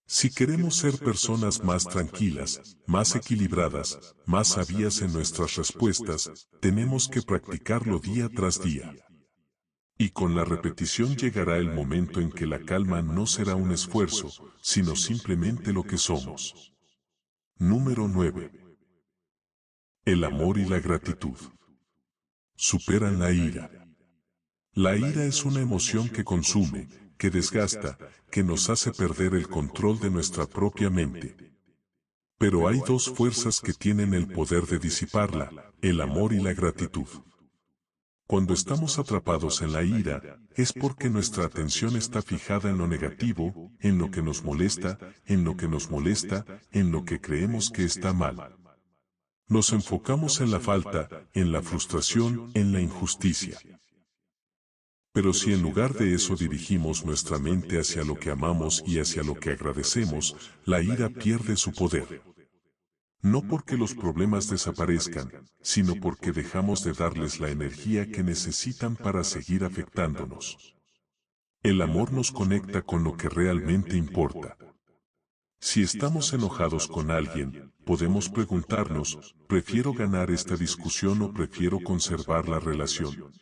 Si queremos ser personas más tranquilas, más equilibradas, más sabias en nuestras respuestas, tenemos que practicarlo día tras día. Y con la repetición llegará el momento en que la calma no será un esfuerzo, sino simplemente lo que somos. Número 9. El amor y la gratitud superan la ira. La ira es una emoción que consume, que desgasta, que nos hace perder el control de nuestra propia mente. Pero hay dos fuerzas que tienen el poder de disiparla, el amor y la gratitud. Cuando estamos atrapados en la ira, es porque nuestra atención está fijada en lo negativo, en lo que nos molesta, en lo que nos molesta, en lo que creemos que está mal. Nos enfocamos en la falta, en la frustración, en la injusticia. Pero si en lugar de eso dirigimos nuestra mente hacia lo que amamos y hacia lo que agradecemos, la ira pierde su poder. No porque los problemas desaparezcan, sino porque dejamos de darles la energía que necesitan para seguir afectándonos. El amor nos conecta con lo que realmente importa. Si estamos enojados con alguien, podemos preguntarnos, ¿prefiero ganar esta discusión o prefiero conservar la relación?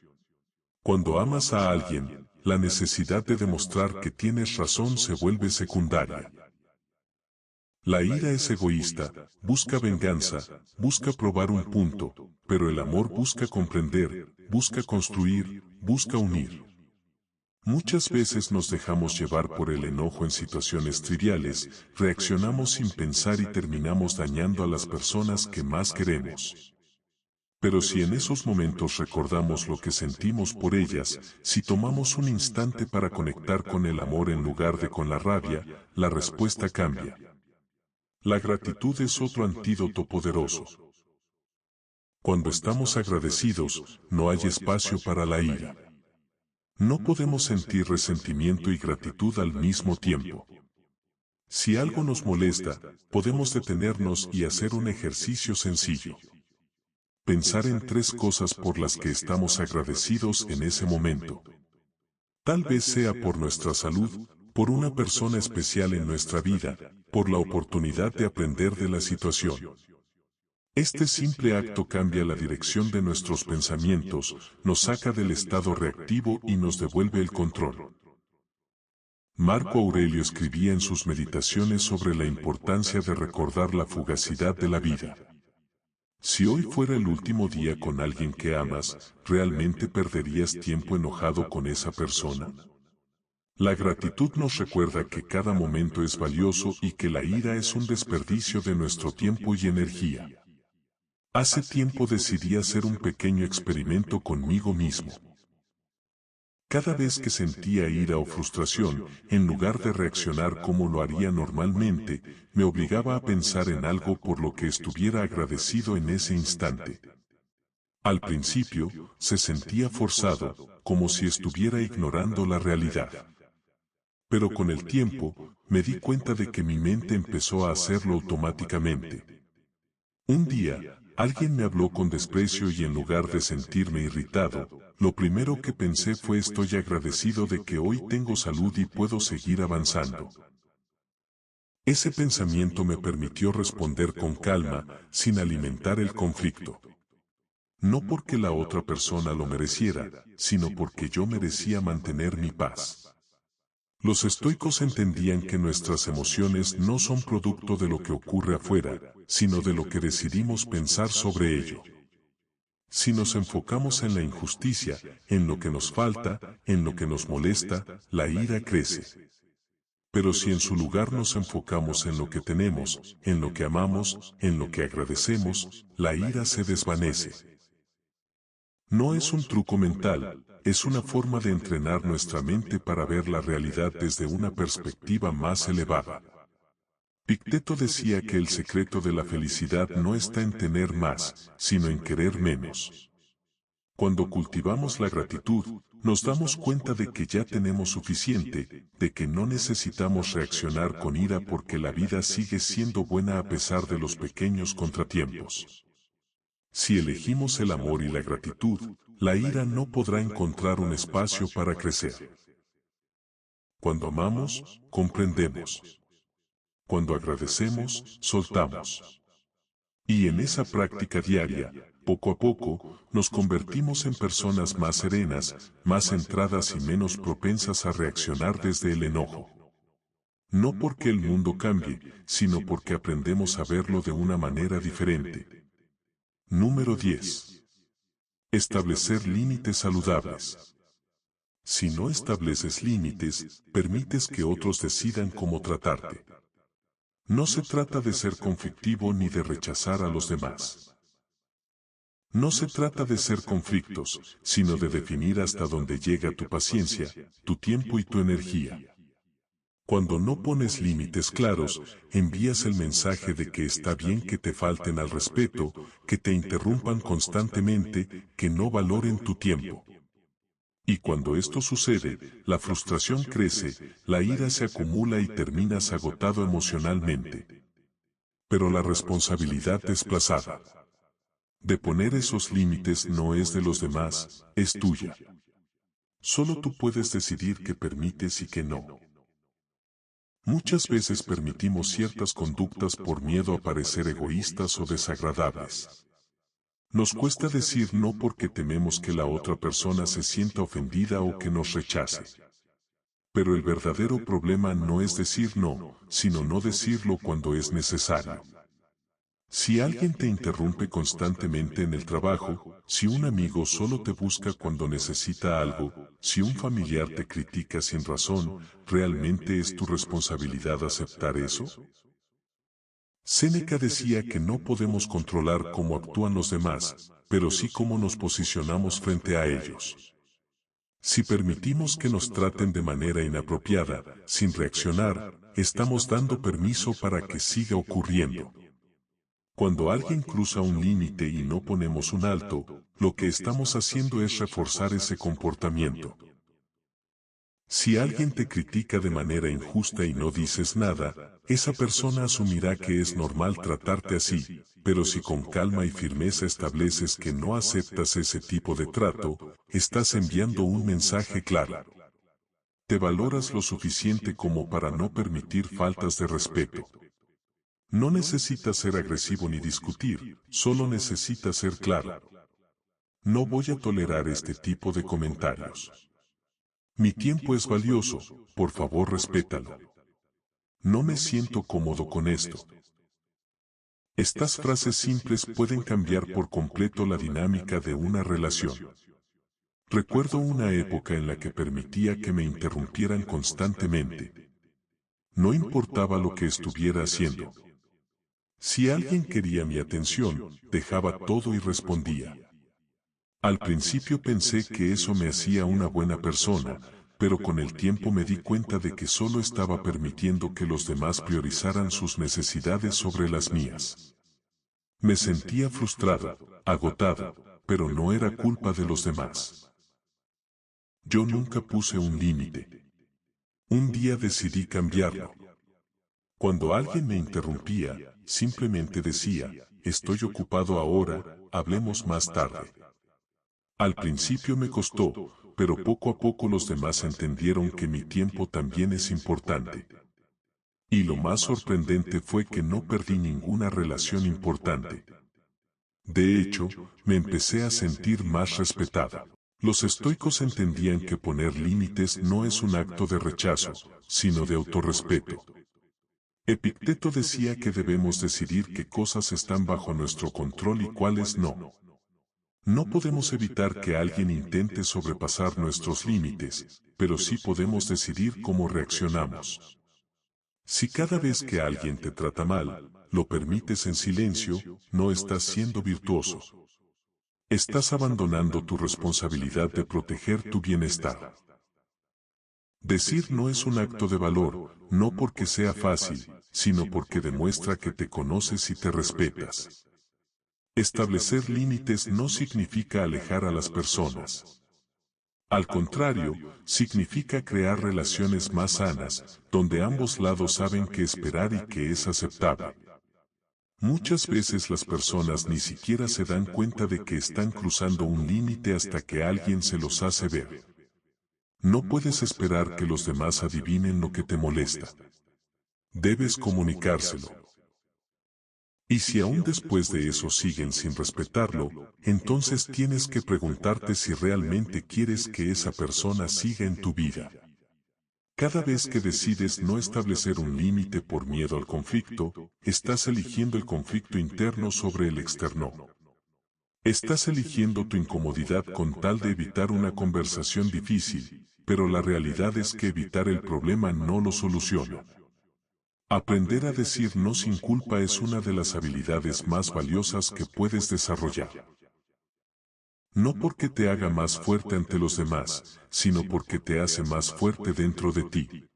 Cuando amas a alguien, la necesidad de demostrar que tienes razón se vuelve secundaria. La ira es egoísta, busca venganza, busca probar un punto, pero el amor busca comprender, busca construir, busca unir. Muchas veces nos dejamos llevar por el enojo en situaciones triviales, reaccionamos sin pensar y terminamos dañando a las personas que más queremos. Pero si en esos momentos recordamos lo que sentimos por ellas, si tomamos un instante para conectar con el amor en lugar de con la rabia, la respuesta cambia. La gratitud es otro antídoto poderoso. Cuando estamos agradecidos, no hay espacio para la ira. No podemos sentir resentimiento y gratitud al mismo tiempo. Si algo nos molesta, podemos detenernos y hacer un ejercicio sencillo. Pensar en 3 cosas por las que estamos agradecidos en ese momento. Tal vez sea por nuestra salud, por una persona especial en nuestra vida, por la oportunidad de aprender de la situación. Este simple acto cambia la dirección de nuestros pensamientos, nos saca del estado reactivo y nos devuelve el control. Marco Aurelio escribía en sus meditaciones sobre la importancia de recordar la fugacidad de la vida. Si hoy fuera el último día con alguien que amas, ¿realmente perderías tiempo enojado con esa persona? La gratitud nos recuerda que cada momento es valioso y que la ira es un desperdicio de nuestro tiempo y energía. Hace tiempo decidí hacer un pequeño experimento conmigo mismo. Cada vez que sentía ira o frustración, en lugar de reaccionar como lo haría normalmente, me obligaba a pensar en algo por lo que estuviera agradecido en ese instante. Al principio, se sentía forzado, como si estuviera ignorando la realidad. Pero con el tiempo, me di cuenta de que mi mente empezó a hacerlo automáticamente. Un día, alguien me habló con desprecio y en lugar de sentirme irritado, lo primero que pensé fue estoy agradecido de que hoy tengo salud y puedo seguir avanzando. Ese pensamiento me permitió responder con calma, sin alimentar el conflicto. No porque la otra persona lo mereciera, sino porque yo merecía mantener mi paz. Los estoicos entendían que nuestras emociones no son producto de lo que ocurre afuera, sino de lo que decidimos pensar sobre ello. Si nos enfocamos en la injusticia, en lo que nos falta, en lo que nos molesta, la ira crece. Pero si en su lugar nos enfocamos en lo que tenemos, en lo que amamos, en lo que agradecemos, la ira se desvanece. No es un truco mental, es una forma de entrenar nuestra mente para ver la realidad desde una perspectiva más elevada. Epicteto decía que el secreto de la felicidad no está en tener más, sino en querer menos. Cuando cultivamos la gratitud, nos damos cuenta de que ya tenemos suficiente, de que no necesitamos reaccionar con ira porque la vida sigue siendo buena a pesar de los pequeños contratiempos. Si elegimos el amor y la gratitud, la ira no podrá encontrar un espacio para crecer. Cuando amamos, comprendemos. Cuando agradecemos, soltamos. Y en esa práctica diaria, poco a poco, nos convertimos en personas más serenas, más centradas y menos propensas a reaccionar desde el enojo. No porque el mundo cambie, sino porque aprendemos a verlo de una manera diferente. Número 10. Establecer límites saludables. Si no estableces límites, permites que otros decidan cómo tratarte. No se trata de ser conflictivo ni de rechazar a los demás. No se trata de ser conflictos, sino de definir hasta dónde llega tu paciencia, tu tiempo y tu energía. Cuando no pones límites claros, envías el mensaje de que está bien que te falten al respeto, que te interrumpan constantemente, que no valoren tu tiempo. Y cuando esto sucede, la frustración crece, la ira se acumula y terminas agotado emocionalmente. Pero la responsabilidad desplazada de poner esos límites no es de los demás, es tuya. Solo tú puedes decidir qué permites y qué no. Muchas veces permitimos ciertas conductas por miedo a parecer egoístas o desagradables. Nos cuesta decir no porque tememos que la otra persona se sienta ofendida o que nos rechace. Pero el verdadero problema no es decir no, sino no decirlo cuando es necesario. Si alguien te interrumpe constantemente en el trabajo, si un amigo solo te busca cuando necesita algo, si un familiar te critica sin razón, ¿realmente es tu responsabilidad aceptar eso? Séneca decía que no podemos controlar cómo actúan los demás, pero sí cómo nos posicionamos frente a ellos. Si permitimos que nos traten de manera inapropiada, sin reaccionar, estamos dando permiso para que siga ocurriendo. Cuando alguien cruza un límite y no ponemos un alto, lo que estamos haciendo es reforzar ese comportamiento. Si alguien te critica de manera injusta y no dices nada, esa persona asumirá que es normal tratarte así, pero si con calma y firmeza estableces que no aceptas ese tipo de trato, estás enviando un mensaje claro. Te valoras lo suficiente como para no permitir faltas de respeto. No necesitas ser agresivo ni discutir, solo necesitas ser claro. No voy a tolerar este tipo de comentarios. Mi tiempo es valioso, por favor respétalo. No me siento cómodo con esto. Estas frases simples pueden cambiar por completo la dinámica de una relación. Recuerdo una época en la que permitía que me interrumpieran constantemente. No importaba lo que estuviera haciendo. Si alguien quería mi atención, dejaba todo y respondía. Al principio pensé que eso me hacía una buena persona, pero con el tiempo me di cuenta de que solo estaba permitiendo que los demás priorizaran sus necesidades sobre las mías. Me sentía frustrado, agotado, pero no era culpa de los demás. Yo nunca puse un límite. Un día decidí cambiarlo. Cuando alguien me interrumpía, simplemente decía, estoy ocupado ahora, hablemos más tarde. Al principio me costó, pero poco a poco los demás entendieron que mi tiempo también es importante. Y lo más sorprendente fue que no perdí ninguna relación importante. De hecho, me empecé a sentir más respetada. Los estoicos entendían que poner límites no es un acto de rechazo, sino de autorrespeto. Epicteto decía que debemos decidir qué cosas están bajo nuestro control y cuáles no. No podemos evitar que alguien intente sobrepasar nuestros límites, pero sí podemos decidir cómo reaccionamos. Si cada vez que alguien te trata mal, lo permites en silencio, no estás siendo virtuoso. Estás abandonando tu responsabilidad de proteger tu bienestar. Decir no es un acto de valor, no porque sea fácil, sino porque demuestra que te conoces y te respetas. Establecer límites no significa alejar a las personas. Al contrario, significa crear relaciones más sanas, donde ambos lados saben qué esperar y qué es aceptable. Muchas veces las personas ni siquiera se dan cuenta de que están cruzando un límite hasta que alguien se los hace ver. No puedes esperar que los demás adivinen lo que te molesta. Debes comunicárselo. Y si aún después de eso siguen sin respetarlo, entonces tienes que preguntarte si realmente quieres que esa persona siga en tu vida. Cada vez que decides no establecer un límite por miedo al conflicto, estás eligiendo el conflicto interno sobre el externo. Estás eligiendo tu incomodidad con tal de evitar una conversación difícil, pero la realidad es que evitar el problema no lo soluciona. Aprender a decir no sin culpa es una de las habilidades más valiosas que puedes desarrollar. No porque te haga más fuerte ante los demás, sino porque te hace más fuerte dentro de ti.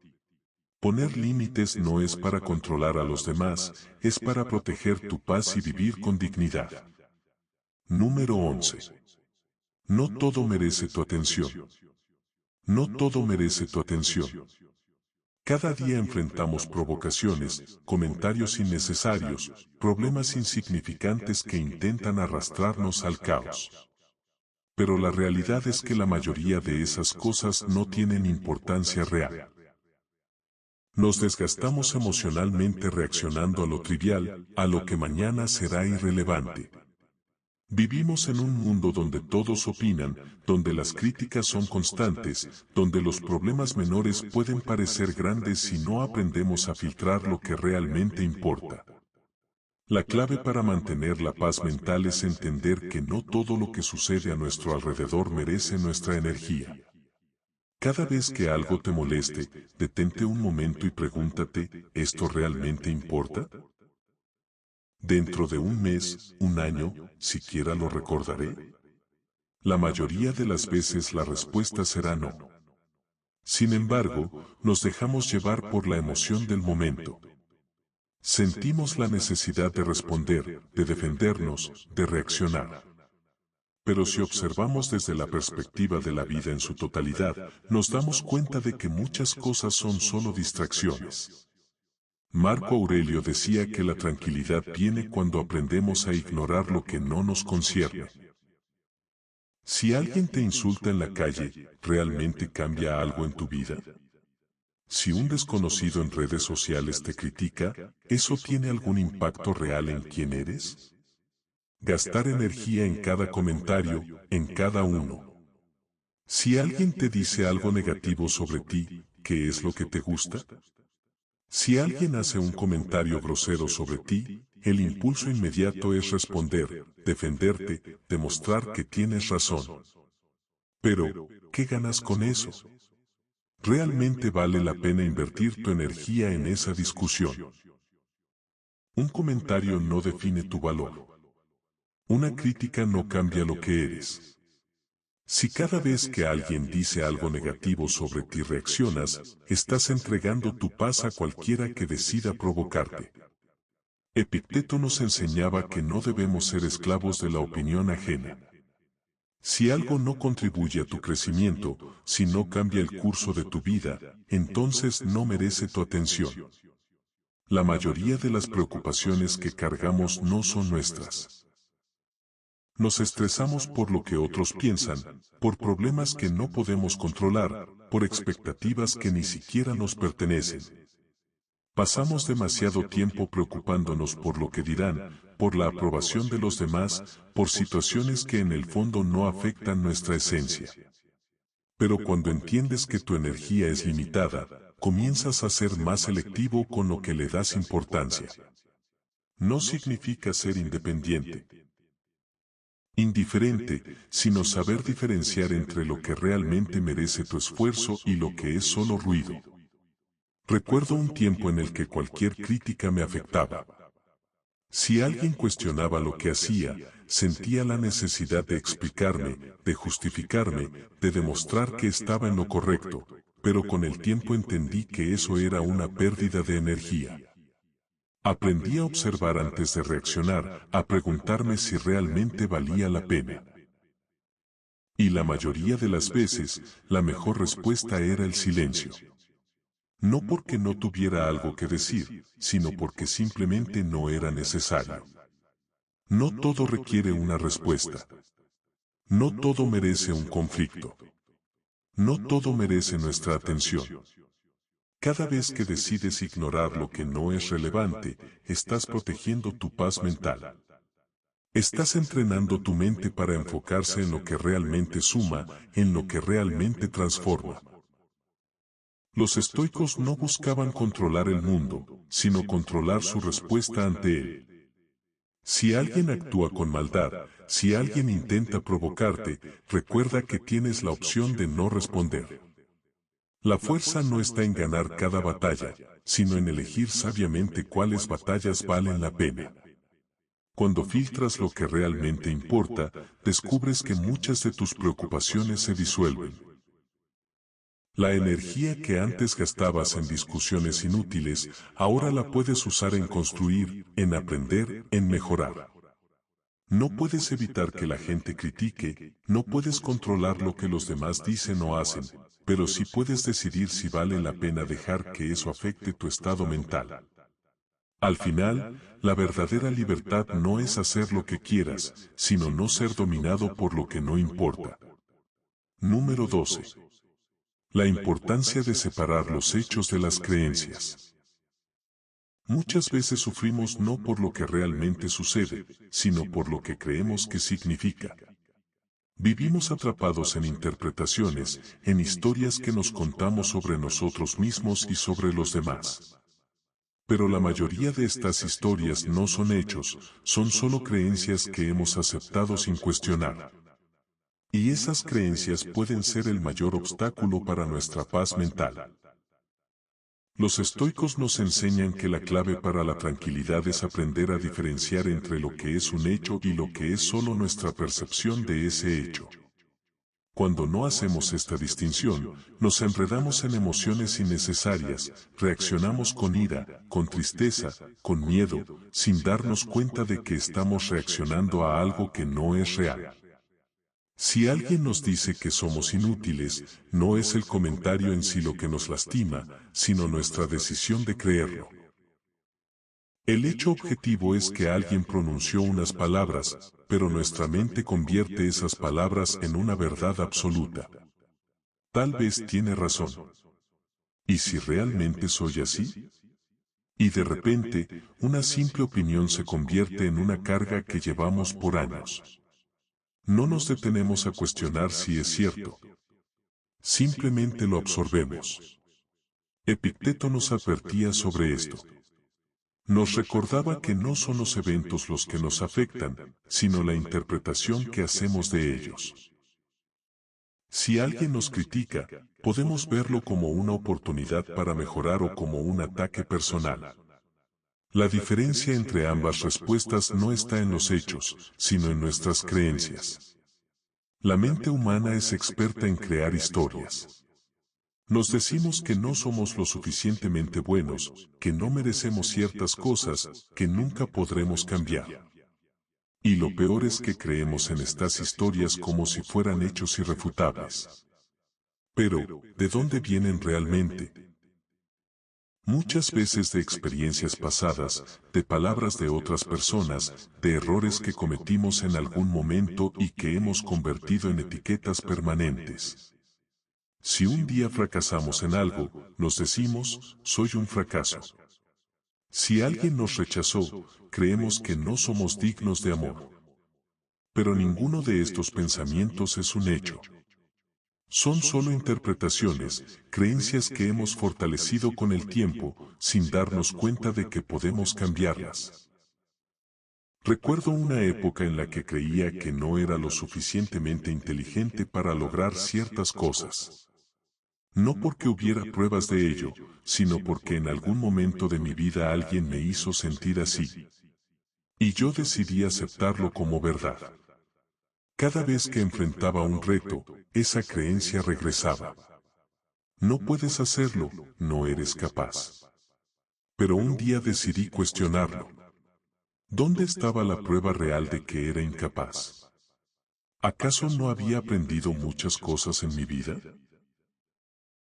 Poner límites no es para controlar a los demás, es para proteger tu paz y vivir con dignidad. Número 11. No todo merece tu atención. No todo merece tu atención. Cada día enfrentamos provocaciones, comentarios innecesarios, problemas insignificantes que intentan arrastrarnos al caos. Pero la realidad es que la mayoría de esas cosas no tienen importancia real. Nos desgastamos emocionalmente reaccionando a lo trivial, a lo que mañana será irrelevante. Vivimos en un mundo donde todos opinan, donde las críticas son constantes, donde los problemas menores pueden parecer grandes si no aprendemos a filtrar lo que realmente importa. La clave para mantener la paz mental es entender que no todo lo que sucede a nuestro alrededor merece nuestra energía. Cada vez que algo te moleste, detente un momento y pregúntate, ¿esto realmente importa? ¿Dentro de un mes, un año, siquiera lo recordaré? La mayoría de las veces la respuesta será no. Sin embargo, nos dejamos llevar por la emoción del momento. Sentimos la necesidad de responder, de defendernos, de reaccionar. Pero si observamos desde la perspectiva de la vida en su totalidad, nos damos cuenta de que muchas cosas son solo distracciones. Marco Aurelio decía que la tranquilidad viene cuando aprendemos a ignorar lo que no nos concierne. Si alguien te insulta en la calle, ¿realmente cambia algo en tu vida? Si un desconocido en redes sociales te critica, ¿eso tiene algún impacto real en quién eres? Gastar energía en cada comentario, en cada uno. Si alguien te dice algo negativo sobre ti, ¿qué es lo que te gusta? Si alguien hace un comentario grosero sobre ti, el impulso inmediato es responder, defenderte, demostrar que tienes razón. Pero, ¿qué ganas con eso? ¿Realmente vale la pena invertir tu energía en esa discusión? Un comentario no define tu valor. Una crítica no cambia lo que eres. Si cada vez que alguien dice algo negativo sobre ti reaccionas, estás entregando tu paz a cualquiera que decida provocarte. Epicteto nos enseñaba que no debemos ser esclavos de la opinión ajena. Si algo no contribuye a tu crecimiento, si no cambia el curso de tu vida, entonces no merece tu atención. La mayoría de las preocupaciones que cargamos no son nuestras. Nos estresamos por lo que otros piensan, por problemas que no podemos controlar, por expectativas que ni siquiera nos pertenecen. Pasamos demasiado tiempo preocupándonos por lo que dirán, por la aprobación de los demás, por situaciones que en el fondo no afectan nuestra esencia. Pero cuando entiendes que tu energía es limitada, comienzas a ser más selectivo con lo que le das importancia. No significa ser independiente, indiferente, sino saber diferenciar entre lo que realmente merece tu esfuerzo y lo que es solo ruido. Recuerdo un tiempo en el que cualquier crítica me afectaba. Si alguien cuestionaba lo que hacía, sentía la necesidad de explicarme, de justificarme, de demostrar que estaba en lo correcto, pero con el tiempo entendí que eso era una pérdida de energía. Aprendí a observar antes de reaccionar, a preguntarme si realmente valía la pena. Y la mayoría de las veces, la mejor respuesta era el silencio. No porque no tuviera algo que decir, sino porque simplemente no era necesario. No todo requiere una respuesta. No todo merece un conflicto. No todo merece nuestra atención. Cada vez que decides ignorar lo que no es relevante, estás protegiendo tu paz mental. Estás entrenando tu mente para enfocarse en lo que realmente suma, en lo que realmente transforma. Los estoicos no buscaban controlar el mundo, sino controlar su respuesta ante él. Si alguien actúa con maldad, si alguien intenta provocarte, recuerda que tienes la opción de no responder. La fuerza no está en ganar cada batalla, sino en elegir sabiamente cuáles batallas valen la pena. Cuando filtras lo que realmente importa, descubres que muchas de tus preocupaciones se disuelven. La energía que antes gastabas en discusiones inútiles, ahora la puedes usar en construir, en aprender, en mejorar. No puedes evitar que la gente critique, no puedes controlar lo que los demás dicen o hacen, pero sí puedes decidir si vale la pena dejar que eso afecte tu estado mental. Al final, la verdadera libertad no es hacer lo que quieras, sino no ser dominado por lo que no importa. Número 12. La importancia de separar los hechos de las creencias. Muchas veces sufrimos no por lo que realmente sucede, sino por lo que creemos que significa. Vivimos atrapados en interpretaciones, en historias que nos contamos sobre nosotros mismos y sobre los demás. Pero la mayoría de estas historias no son hechos, son solo creencias que hemos aceptado sin cuestionar. Y esas creencias pueden ser el mayor obstáculo para nuestra paz mental. Los estoicos nos enseñan que la clave para la tranquilidad es aprender a diferenciar entre lo que es un hecho y lo que es solo nuestra percepción de ese hecho. Cuando no hacemos esta distinción, nos enredamos en emociones innecesarias, reaccionamos con ira, con tristeza, con miedo, sin darnos cuenta de que estamos reaccionando a algo que no es real. Si alguien nos dice que somos inútiles, no es el comentario en sí lo que nos lastima, sino nuestra decisión de creerlo. El hecho objetivo es que alguien pronunció unas palabras, pero nuestra mente convierte esas palabras en una verdad absoluta. Tal vez tiene razón. ¿Y si realmente soy así? Y de repente, una simple opinión se convierte en una carga que llevamos por años. No nos detenemos a cuestionar si es cierto. Simplemente lo absorbemos. Epicteto nos advertía sobre esto. Nos recordaba que no son los eventos los que nos afectan, sino la interpretación que hacemos de ellos. Si alguien nos critica, podemos verlo como una oportunidad para mejorar o como un ataque personal. La diferencia entre ambas respuestas no está en los hechos, sino en nuestras creencias. La mente humana es experta en crear historias. Nos decimos que no somos lo suficientemente buenos, que no merecemos ciertas cosas, que nunca podremos cambiar. Y lo peor es que creemos en estas historias como si fueran hechos irrefutables. Pero, ¿de dónde vienen realmente? Muchas veces de experiencias pasadas, de palabras de otras personas, de errores que cometimos en algún momento y que hemos convertido en etiquetas permanentes. Si un día fracasamos en algo, nos decimos, soy un fracaso. Si alguien nos rechazó, creemos que no somos dignos de amor. Pero ninguno de estos pensamientos es un hecho. Son solo interpretaciones, creencias que hemos fortalecido con el tiempo, sin darnos cuenta de que podemos cambiarlas. Recuerdo una época en la que creía que no era lo suficientemente inteligente para lograr ciertas cosas. No porque hubiera pruebas de ello, sino porque en algún momento de mi vida alguien me hizo sentir así. Y yo decidí aceptarlo como verdad. Cada vez que enfrentaba un reto, esa creencia regresaba. No puedes hacerlo, no eres capaz. Pero un día decidí cuestionarlo. ¿Dónde estaba la prueba real de que era incapaz? ¿Acaso no había aprendido muchas cosas en mi vida?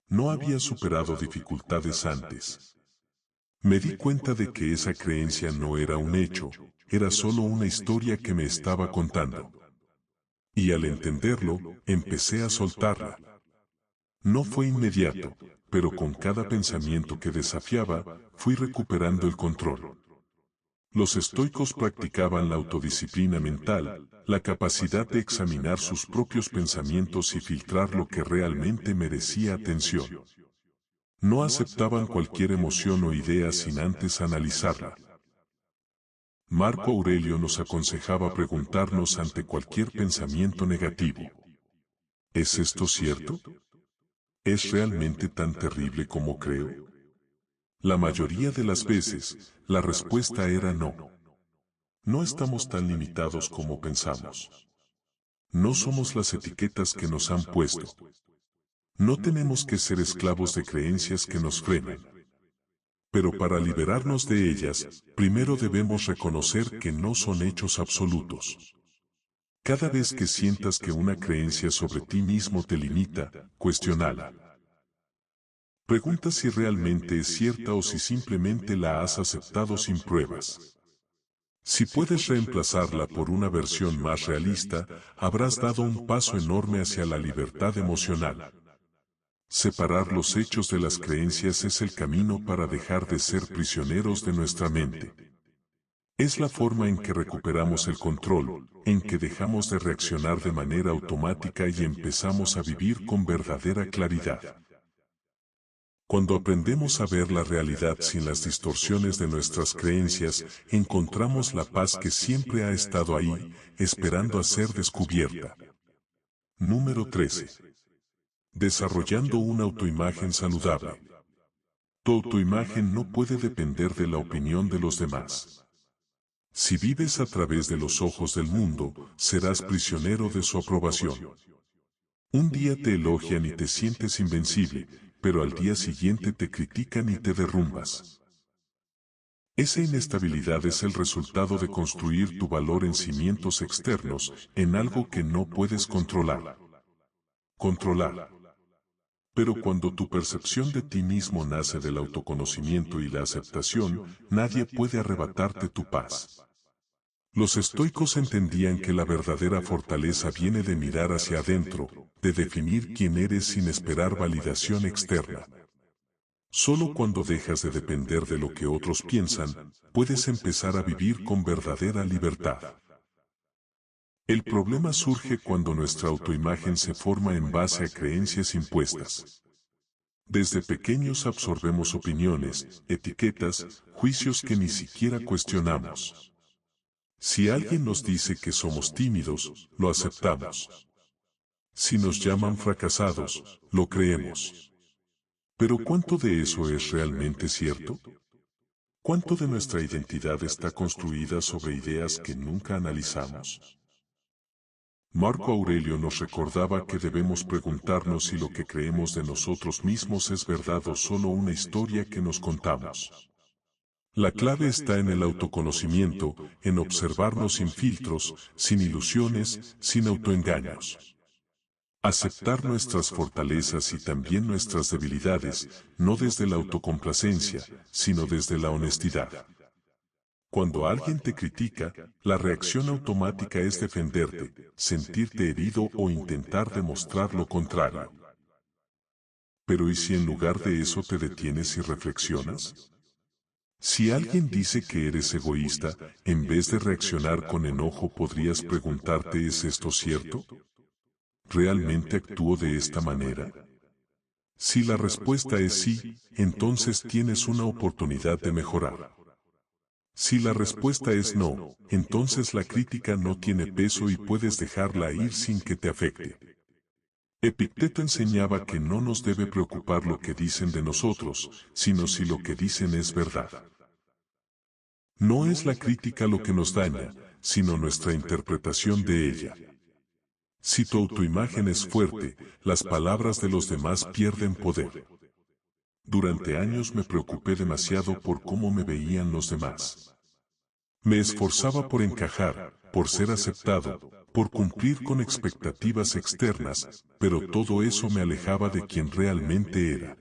¿No había superado dificultades antes? Me di cuenta de que esa creencia no era un hecho, era solo una historia que me estaba contando. Y al entenderlo, empecé a soltarla. No fue inmediato, pero con cada pensamiento que desafiaba, fui recuperando el control. Los estoicos practicaban la autodisciplina mental, la capacidad de examinar sus propios pensamientos y filtrar lo que realmente merecía atención. No aceptaban cualquier emoción o idea sin antes analizarla. Marco Aurelio nos aconsejaba preguntarnos ante cualquier pensamiento negativo: ¿es esto cierto? ¿Es realmente tan terrible como creo? La mayoría de las veces, la respuesta era no. No estamos tan limitados como pensamos. No somos las etiquetas que nos han puesto. No tenemos que ser esclavos de creencias que nos frenan. Pero para liberarnos de ellas, primero debemos reconocer que no son hechos absolutos. Cada vez que sientas que una creencia sobre ti mismo te limita, cuestiónala. Pregunta si realmente es cierta o si simplemente la has aceptado sin pruebas. Si puedes reemplazarla por una versión más realista, habrás dado un paso enorme hacia la libertad emocional. Separar los hechos de las creencias es el camino para dejar de ser prisioneros de nuestra mente. Es la forma en que recuperamos el control, en que dejamos de reaccionar de manera automática y empezamos a vivir con verdadera claridad. Cuando aprendemos a ver la realidad sin las distorsiones de nuestras creencias, encontramos la paz que siempre ha estado ahí, esperando a ser descubierta. Número 13. Desarrollando una autoimagen saludable. Tu autoimagen no puede depender de la opinión de los demás. Si vives a través de los ojos del mundo, serás prisionero de su aprobación. Un día te elogian y te sientes invencible, pero al día siguiente te critican y te derrumbas. Esa inestabilidad es el resultado de construir tu valor en cimientos externos, en algo que no puedes controlar. Pero cuando tu percepción de ti mismo nace del autoconocimiento y la aceptación, nadie puede arrebatarte tu paz. Los estoicos entendían que la verdadera fortaleza viene de mirar hacia adentro, de definir quién eres sin esperar validación externa. Solo cuando dejas de depender de lo que otros piensan, puedes empezar a vivir con verdadera libertad. El problema surge cuando nuestra autoimagen se forma en base a creencias impuestas. Desde pequeños absorbemos opiniones, etiquetas, juicios que ni siquiera cuestionamos. Si alguien nos dice que somos tímidos, lo aceptamos. Si nos llaman fracasados, lo creemos. Pero ¿cuánto de eso es realmente cierto? ¿Cuánto de nuestra identidad está construida sobre ideas que nunca analizamos? Marco Aurelio nos recordaba que debemos preguntarnos si lo que creemos de nosotros mismos es verdad o solo una historia que nos contamos. La clave está en el autoconocimiento, en observarnos sin filtros, sin ilusiones, sin autoengaños. Aceptar nuestras fortalezas y también nuestras debilidades, no desde la autocomplacencia, sino desde la honestidad. Cuando alguien te critica, la reacción automática es defenderte, sentirte herido o intentar demostrar lo contrario. Pero ¿y si en lugar de eso te detienes y reflexionas? Si alguien dice que eres egoísta, en vez de reaccionar con enojo podrías preguntarte: ¿es esto cierto? ¿Realmente actúo de esta manera? Si la respuesta es sí, entonces tienes una oportunidad de mejorar. Si la respuesta es no, entonces la crítica no tiene peso y puedes dejarla ir sin que te afecte. Epicteto enseñaba que no nos debe preocupar lo que dicen de nosotros, sino si lo que dicen es verdad. No es la crítica lo que nos daña, sino nuestra interpretación de ella. Si tu autoimagen es fuerte, las palabras de los demás pierden poder. Durante años me preocupé demasiado por cómo me veían los demás. Me esforzaba por encajar, por ser aceptado, por cumplir con expectativas externas, pero todo eso me alejaba de quien realmente era.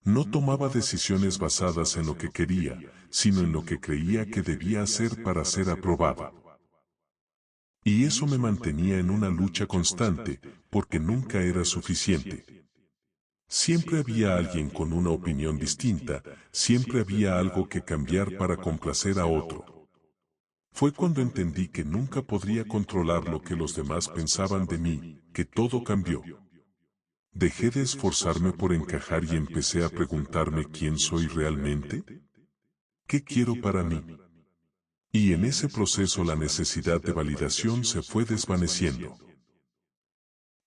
No tomaba decisiones basadas en lo que quería, sino en lo que creía que debía hacer para ser aprobado. Y eso me mantenía en una lucha constante, porque nunca era suficiente. Siempre había alguien con una opinión distinta, siempre había algo que cambiar para complacer a otro. Fue cuando entendí que nunca podría controlar lo que los demás pensaban de mí, que todo cambió. Dejé de esforzarme por encajar y empecé a preguntarme quién soy realmente, qué quiero para mí. Y en ese proceso la necesidad de validación se fue desvaneciendo.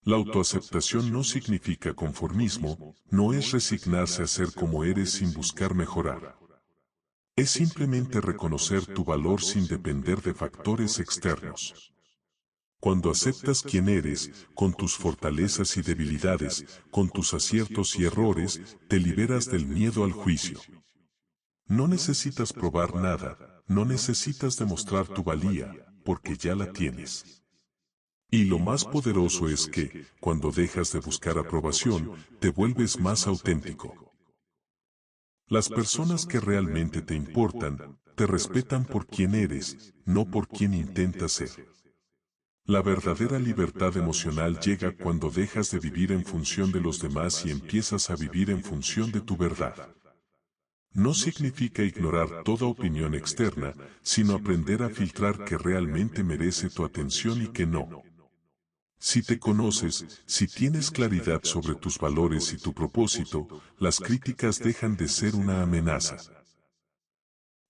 La autoaceptación no significa conformismo, no es resignarse a ser como eres sin buscar mejorar. Es simplemente reconocer tu valor sin depender de factores externos. Cuando aceptas quién eres, con tus fortalezas y debilidades, con tus aciertos y errores, te liberas del miedo al juicio. No necesitas probar nada, no necesitas demostrar tu valía, porque ya la tienes. Y lo más poderoso es que, cuando dejas de buscar aprobación, te vuelves más auténtico. Las personas que realmente te importan, te respetan por quien eres, no por quien intentas ser. La verdadera libertad emocional llega cuando dejas de vivir en función de los demás y empiezas a vivir en función de tu verdad. No significa ignorar toda opinión externa, sino aprender a filtrar que realmente merece tu atención y que no. Si te conoces, si tienes claridad sobre tus valores y tu propósito, las críticas dejan de ser una amenaza.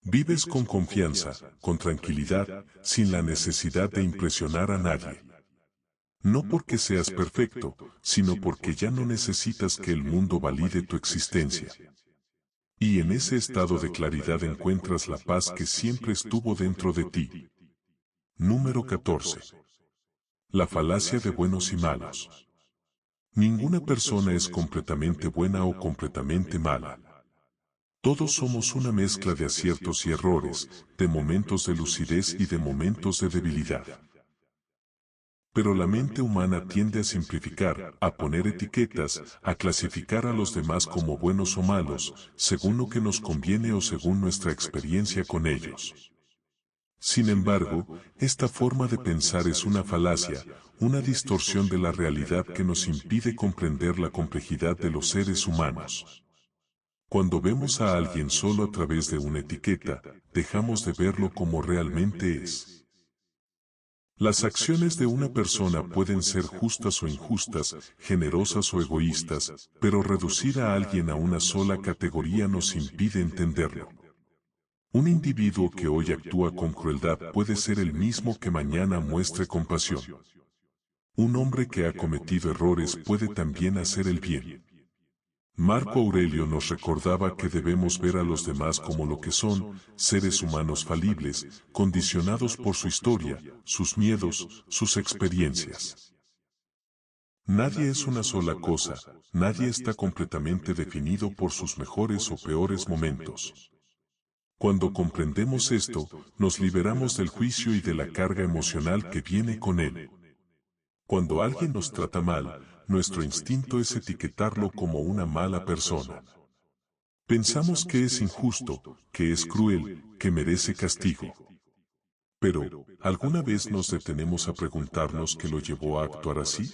Vives con confianza, con tranquilidad, sin la necesidad de impresionar a nadie. No porque seas perfecto, sino porque ya no necesitas que el mundo valide tu existencia. Y en ese estado de claridad encuentras la paz que siempre estuvo dentro de ti. Número 14. La falacia de buenos y malos. Ninguna persona es completamente buena o completamente mala. Todos somos una mezcla de aciertos y errores, de momentos de lucidez y de momentos de debilidad. Pero la mente humana tiende a simplificar, a poner etiquetas, a clasificar a los demás como buenos o malos, según lo que nos conviene o según nuestra experiencia con ellos. Sin embargo, esta forma de pensar es una falacia, una distorsión de la realidad que nos impide comprender la complejidad de los seres humanos. Cuando vemos a alguien solo a través de una etiqueta, dejamos de verlo como realmente es. Las acciones de una persona pueden ser justas o injustas, generosas o egoístas, pero reducir a alguien a una sola categoría nos impide entenderlo. Un individuo que hoy actúa con crueldad puede ser el mismo que mañana muestre compasión. Un hombre que ha cometido errores puede también hacer el bien. Marco Aurelio nos recordaba que debemos ver a los demás como lo que son, seres humanos falibles, condicionados por su historia, sus miedos, sus experiencias. Nadie es una sola cosa, nadie está completamente definido por sus mejores o peores momentos. Cuando comprendemos esto, nos liberamos del juicio y de la carga emocional que viene con él. Cuando alguien nos trata mal, nuestro instinto es etiquetarlo como una mala persona. Pensamos que es injusto, que es cruel, que merece castigo. Pero, ¿alguna vez nos detenemos a preguntarnos qué lo llevó a actuar así?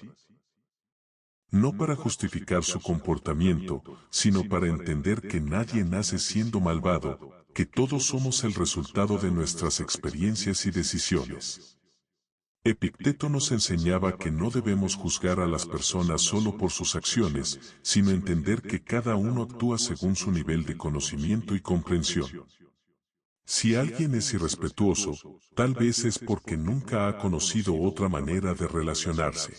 No para justificar su comportamiento, sino para entender que nadie nace siendo malvado, que todos somos el resultado de nuestras experiencias y decisiones. Epicteto nos enseñaba que no debemos juzgar a las personas solo por sus acciones, sino entender que cada uno actúa según su nivel de conocimiento y comprensión. Si alguien es irrespetuoso, tal vez es porque nunca ha conocido otra manera de relacionarse.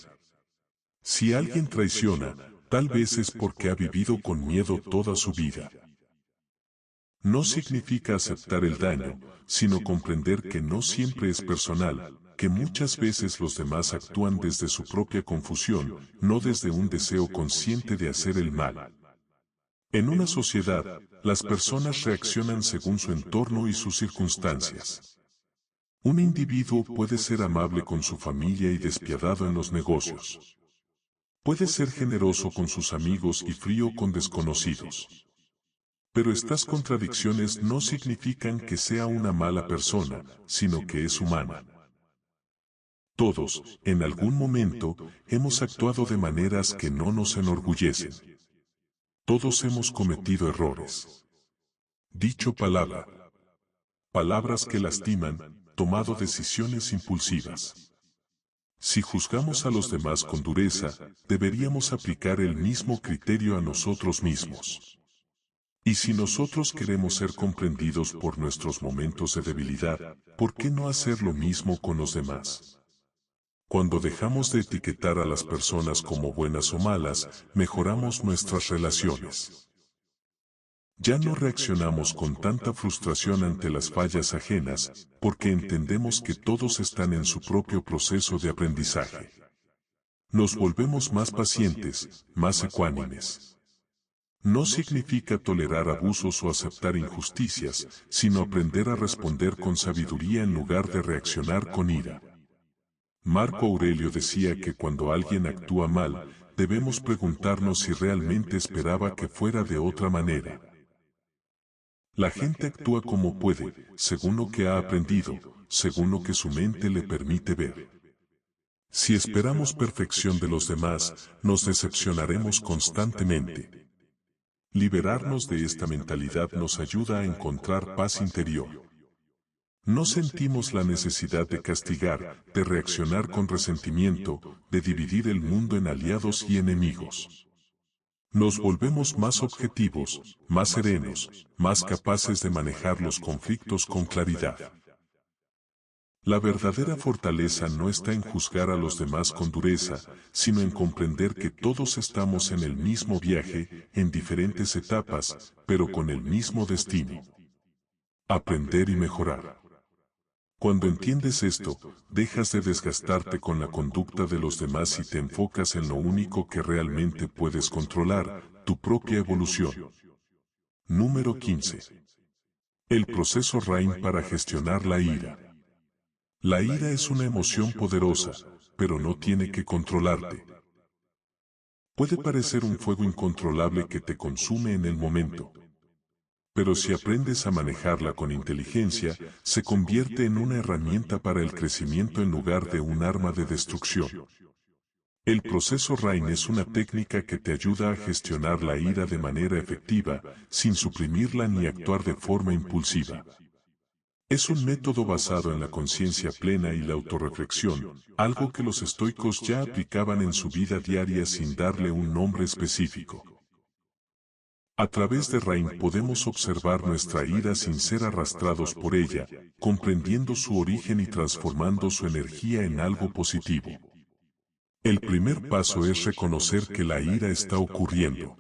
Si alguien traiciona, tal vez es porque ha vivido con miedo toda su vida. No significa aceptar el daño, sino comprender que no siempre es personal, que muchas veces los demás actúan desde su propia confusión, no desde un deseo consciente de hacer el mal. En una sociedad, las personas reaccionan según su entorno y sus circunstancias. Un individuo puede ser amable con su familia y despiadado en los negocios. Puede ser generoso con sus amigos y frío con desconocidos. Pero estas contradicciones no significan que sea una mala persona, sino que es humana. Todos, en algún momento, hemos actuado de maneras que no nos enorgullecen. Todos hemos cometido errores. Dicho palabras que lastiman, tomado decisiones impulsivas. Si juzgamos a los demás con dureza, deberíamos aplicar el mismo criterio a nosotros mismos. Y si nosotros queremos ser comprendidos por nuestros momentos de debilidad, ¿por qué no hacer lo mismo con los demás? Cuando dejamos de etiquetar a las personas como buenas o malas, mejoramos nuestras relaciones. Ya no reaccionamos con tanta frustración ante las fallas ajenas, porque entendemos que todos están en su propio proceso de aprendizaje. Nos volvemos más pacientes, más ecuánimes. No significa tolerar abusos o aceptar injusticias, sino aprender a responder con sabiduría en lugar de reaccionar con ira. Marco Aurelio decía que cuando alguien actúa mal, debemos preguntarnos si realmente esperaba que fuera de otra manera. La gente actúa como puede, según lo que ha aprendido, según lo que su mente le permite ver. Si esperamos perfección de los demás, nos decepcionaremos constantemente. Liberarnos de esta mentalidad nos ayuda a encontrar paz interior. No sentimos la necesidad de castigar, de reaccionar con resentimiento, de dividir el mundo en aliados y enemigos. Nos volvemos más objetivos, más serenos, más capaces de manejar los conflictos con claridad. La verdadera fortaleza no está en juzgar a los demás con dureza, sino en comprender que todos estamos en el mismo viaje, en diferentes etapas, pero con el mismo destino. Aprender y mejorar. Cuando entiendes esto, dejas de desgastarte con la conducta de los demás y te enfocas en lo único que realmente puedes controlar, tu propia evolución. Número 15. El proceso RAIN para gestionar la ira. La ira es una emoción poderosa, pero no tiene que controlarte. Puede parecer un fuego incontrolable que te consume en el momento. Pero si aprendes a manejarla con inteligencia, se convierte en una herramienta para el crecimiento en lugar de un arma de destrucción. El proceso RAIN es una técnica que te ayuda a gestionar la ira de manera efectiva, sin suprimirla ni actuar de forma impulsiva. Es un método basado en la conciencia plena y la autorreflexión, algo que los estoicos ya aplicaban en su vida diaria sin darle un nombre específico. A través de RAIN podemos observar nuestra ira sin ser arrastrados por ella, comprendiendo su origen y transformando su energía en algo positivo. El primer paso es reconocer que la ira está ocurriendo.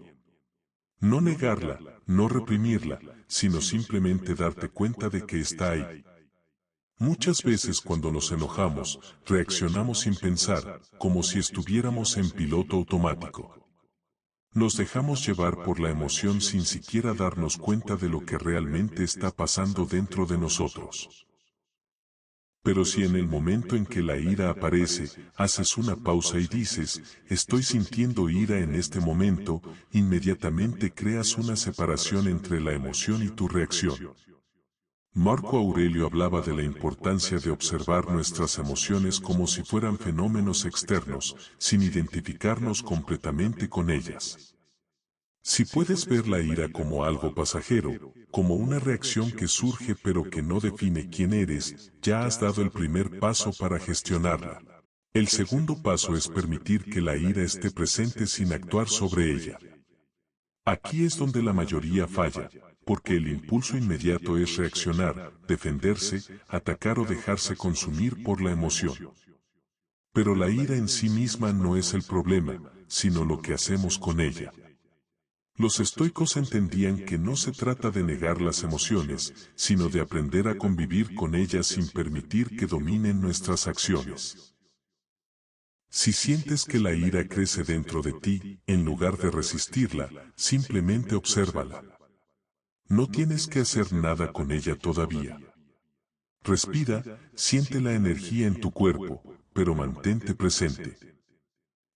No negarla, no reprimirla, sino simplemente darte cuenta de que está ahí. Muchas veces cuando nos enojamos, reaccionamos sin pensar, como si estuviéramos en piloto automático. Nos dejamos llevar por la emoción sin siquiera darnos cuenta de lo que realmente está pasando dentro de nosotros. Pero si en el momento en que la ira aparece, haces una pausa y dices, estoy sintiendo ira en este momento, inmediatamente creas una separación entre la emoción y tu reacción. Marco Aurelio hablaba de la importancia de observar nuestras emociones como si fueran fenómenos externos, sin identificarnos completamente con ellas. Si puedes ver la ira como algo pasajero, como una reacción que surge pero que no define quién eres, ya has dado el primer paso para gestionarla. El segundo paso es permitir que la ira esté presente sin actuar sobre ella. Aquí es donde la mayoría falla, porque el impulso inmediato es reaccionar, defenderse, atacar o dejarse consumir por la emoción. Pero la ira en sí misma no es el problema, sino lo que hacemos con ella. Los estoicos entendían que no se trata de negar las emociones, sino de aprender a convivir con ellas sin permitir que dominen nuestras acciones. Si sientes que la ira crece dentro de ti, en lugar de resistirla, simplemente obsérvala. No tienes que hacer nada con ella todavía. Respira, siente la energía en tu cuerpo, pero mantente presente.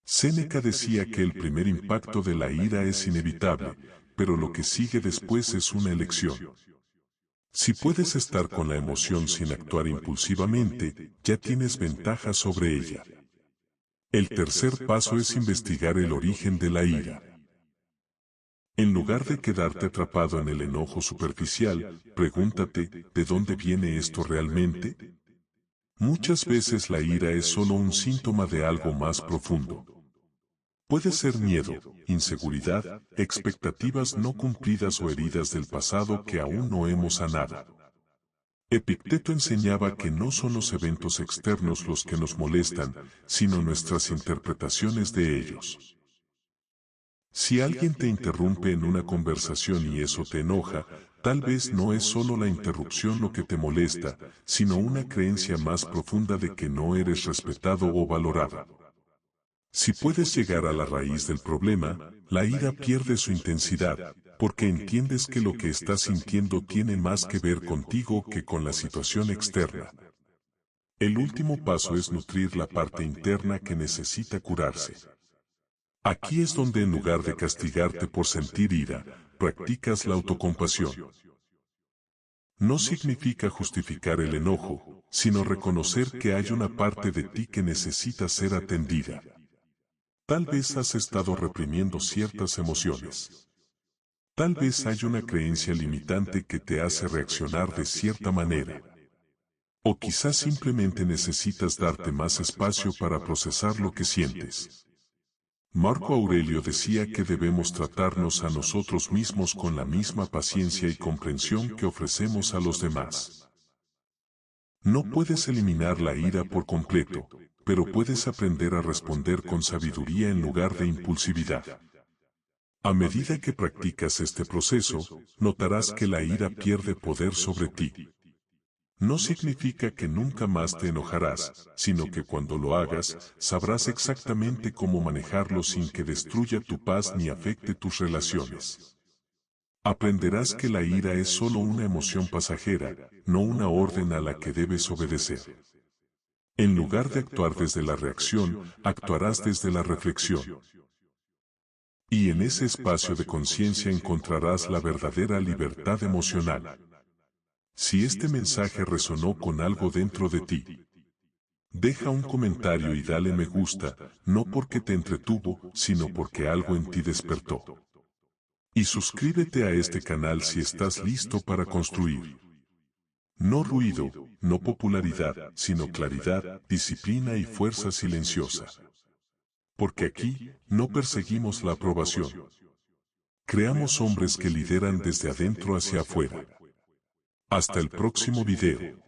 Séneca decía que el primer impacto de la ira es inevitable, pero lo que sigue después es una elección. Si puedes estar con la emoción sin actuar impulsivamente, ya tienes ventaja sobre ella. El tercer paso es investigar el origen de la ira. En lugar de quedarte atrapado en el enojo superficial, pregúntate, ¿de dónde viene esto realmente? Muchas veces la ira es solo un síntoma de algo más profundo. Puede ser miedo, inseguridad, expectativas no cumplidas o heridas del pasado que aún no hemos sanado. Epicteto enseñaba que no son los eventos externos los que nos molestan, sino nuestras interpretaciones de ellos. Si alguien te interrumpe en una conversación y eso te enoja, tal vez no es solo la interrupción lo que te molesta, sino una creencia más profunda de que no eres respetado o valorado. Si puedes llegar a la raíz del problema, la ira pierde su intensidad, porque entiendes que lo que estás sintiendo tiene más que ver contigo que con la situación externa. El último paso es nutrir la parte interna que necesita curarse. Aquí es donde en lugar de castigarte por sentir ira, practicas la autocompasión. No significa justificar el enojo, sino reconocer que hay una parte de ti que necesita ser atendida. Tal vez has estado reprimiendo ciertas emociones. Tal vez hay una creencia limitante que te hace reaccionar de cierta manera. O quizás simplemente necesitas darte más espacio para procesar lo que sientes. Marco Aurelio decía que debemos tratarnos a nosotros mismos con la misma paciencia y comprensión que ofrecemos a los demás. No puedes eliminar la ira por completo, pero puedes aprender a responder con sabiduría en lugar de impulsividad. A medida que practicas este proceso, notarás que la ira pierde poder sobre ti. No significa que nunca más te enojarás, sino que cuando lo hagas, sabrás exactamente cómo manejarlo sin que destruya tu paz ni afecte tus relaciones. Aprenderás que la ira es solo una emoción pasajera, no una orden a la que debes obedecer. En lugar de actuar desde la reacción, actuarás desde la reflexión. Y en ese espacio de conciencia encontrarás la verdadera libertad emocional. Si este mensaje resonó con algo dentro de ti, deja un comentario y dale me gusta, no porque te entretuvo, sino porque algo en ti despertó. Y suscríbete a este canal si estás listo para construir. No ruido, no popularidad, sino claridad, disciplina y fuerza silenciosa. Porque aquí, no perseguimos la aprobación. Creamos hombres que lideran desde adentro hacia afuera. Hasta el próximo video.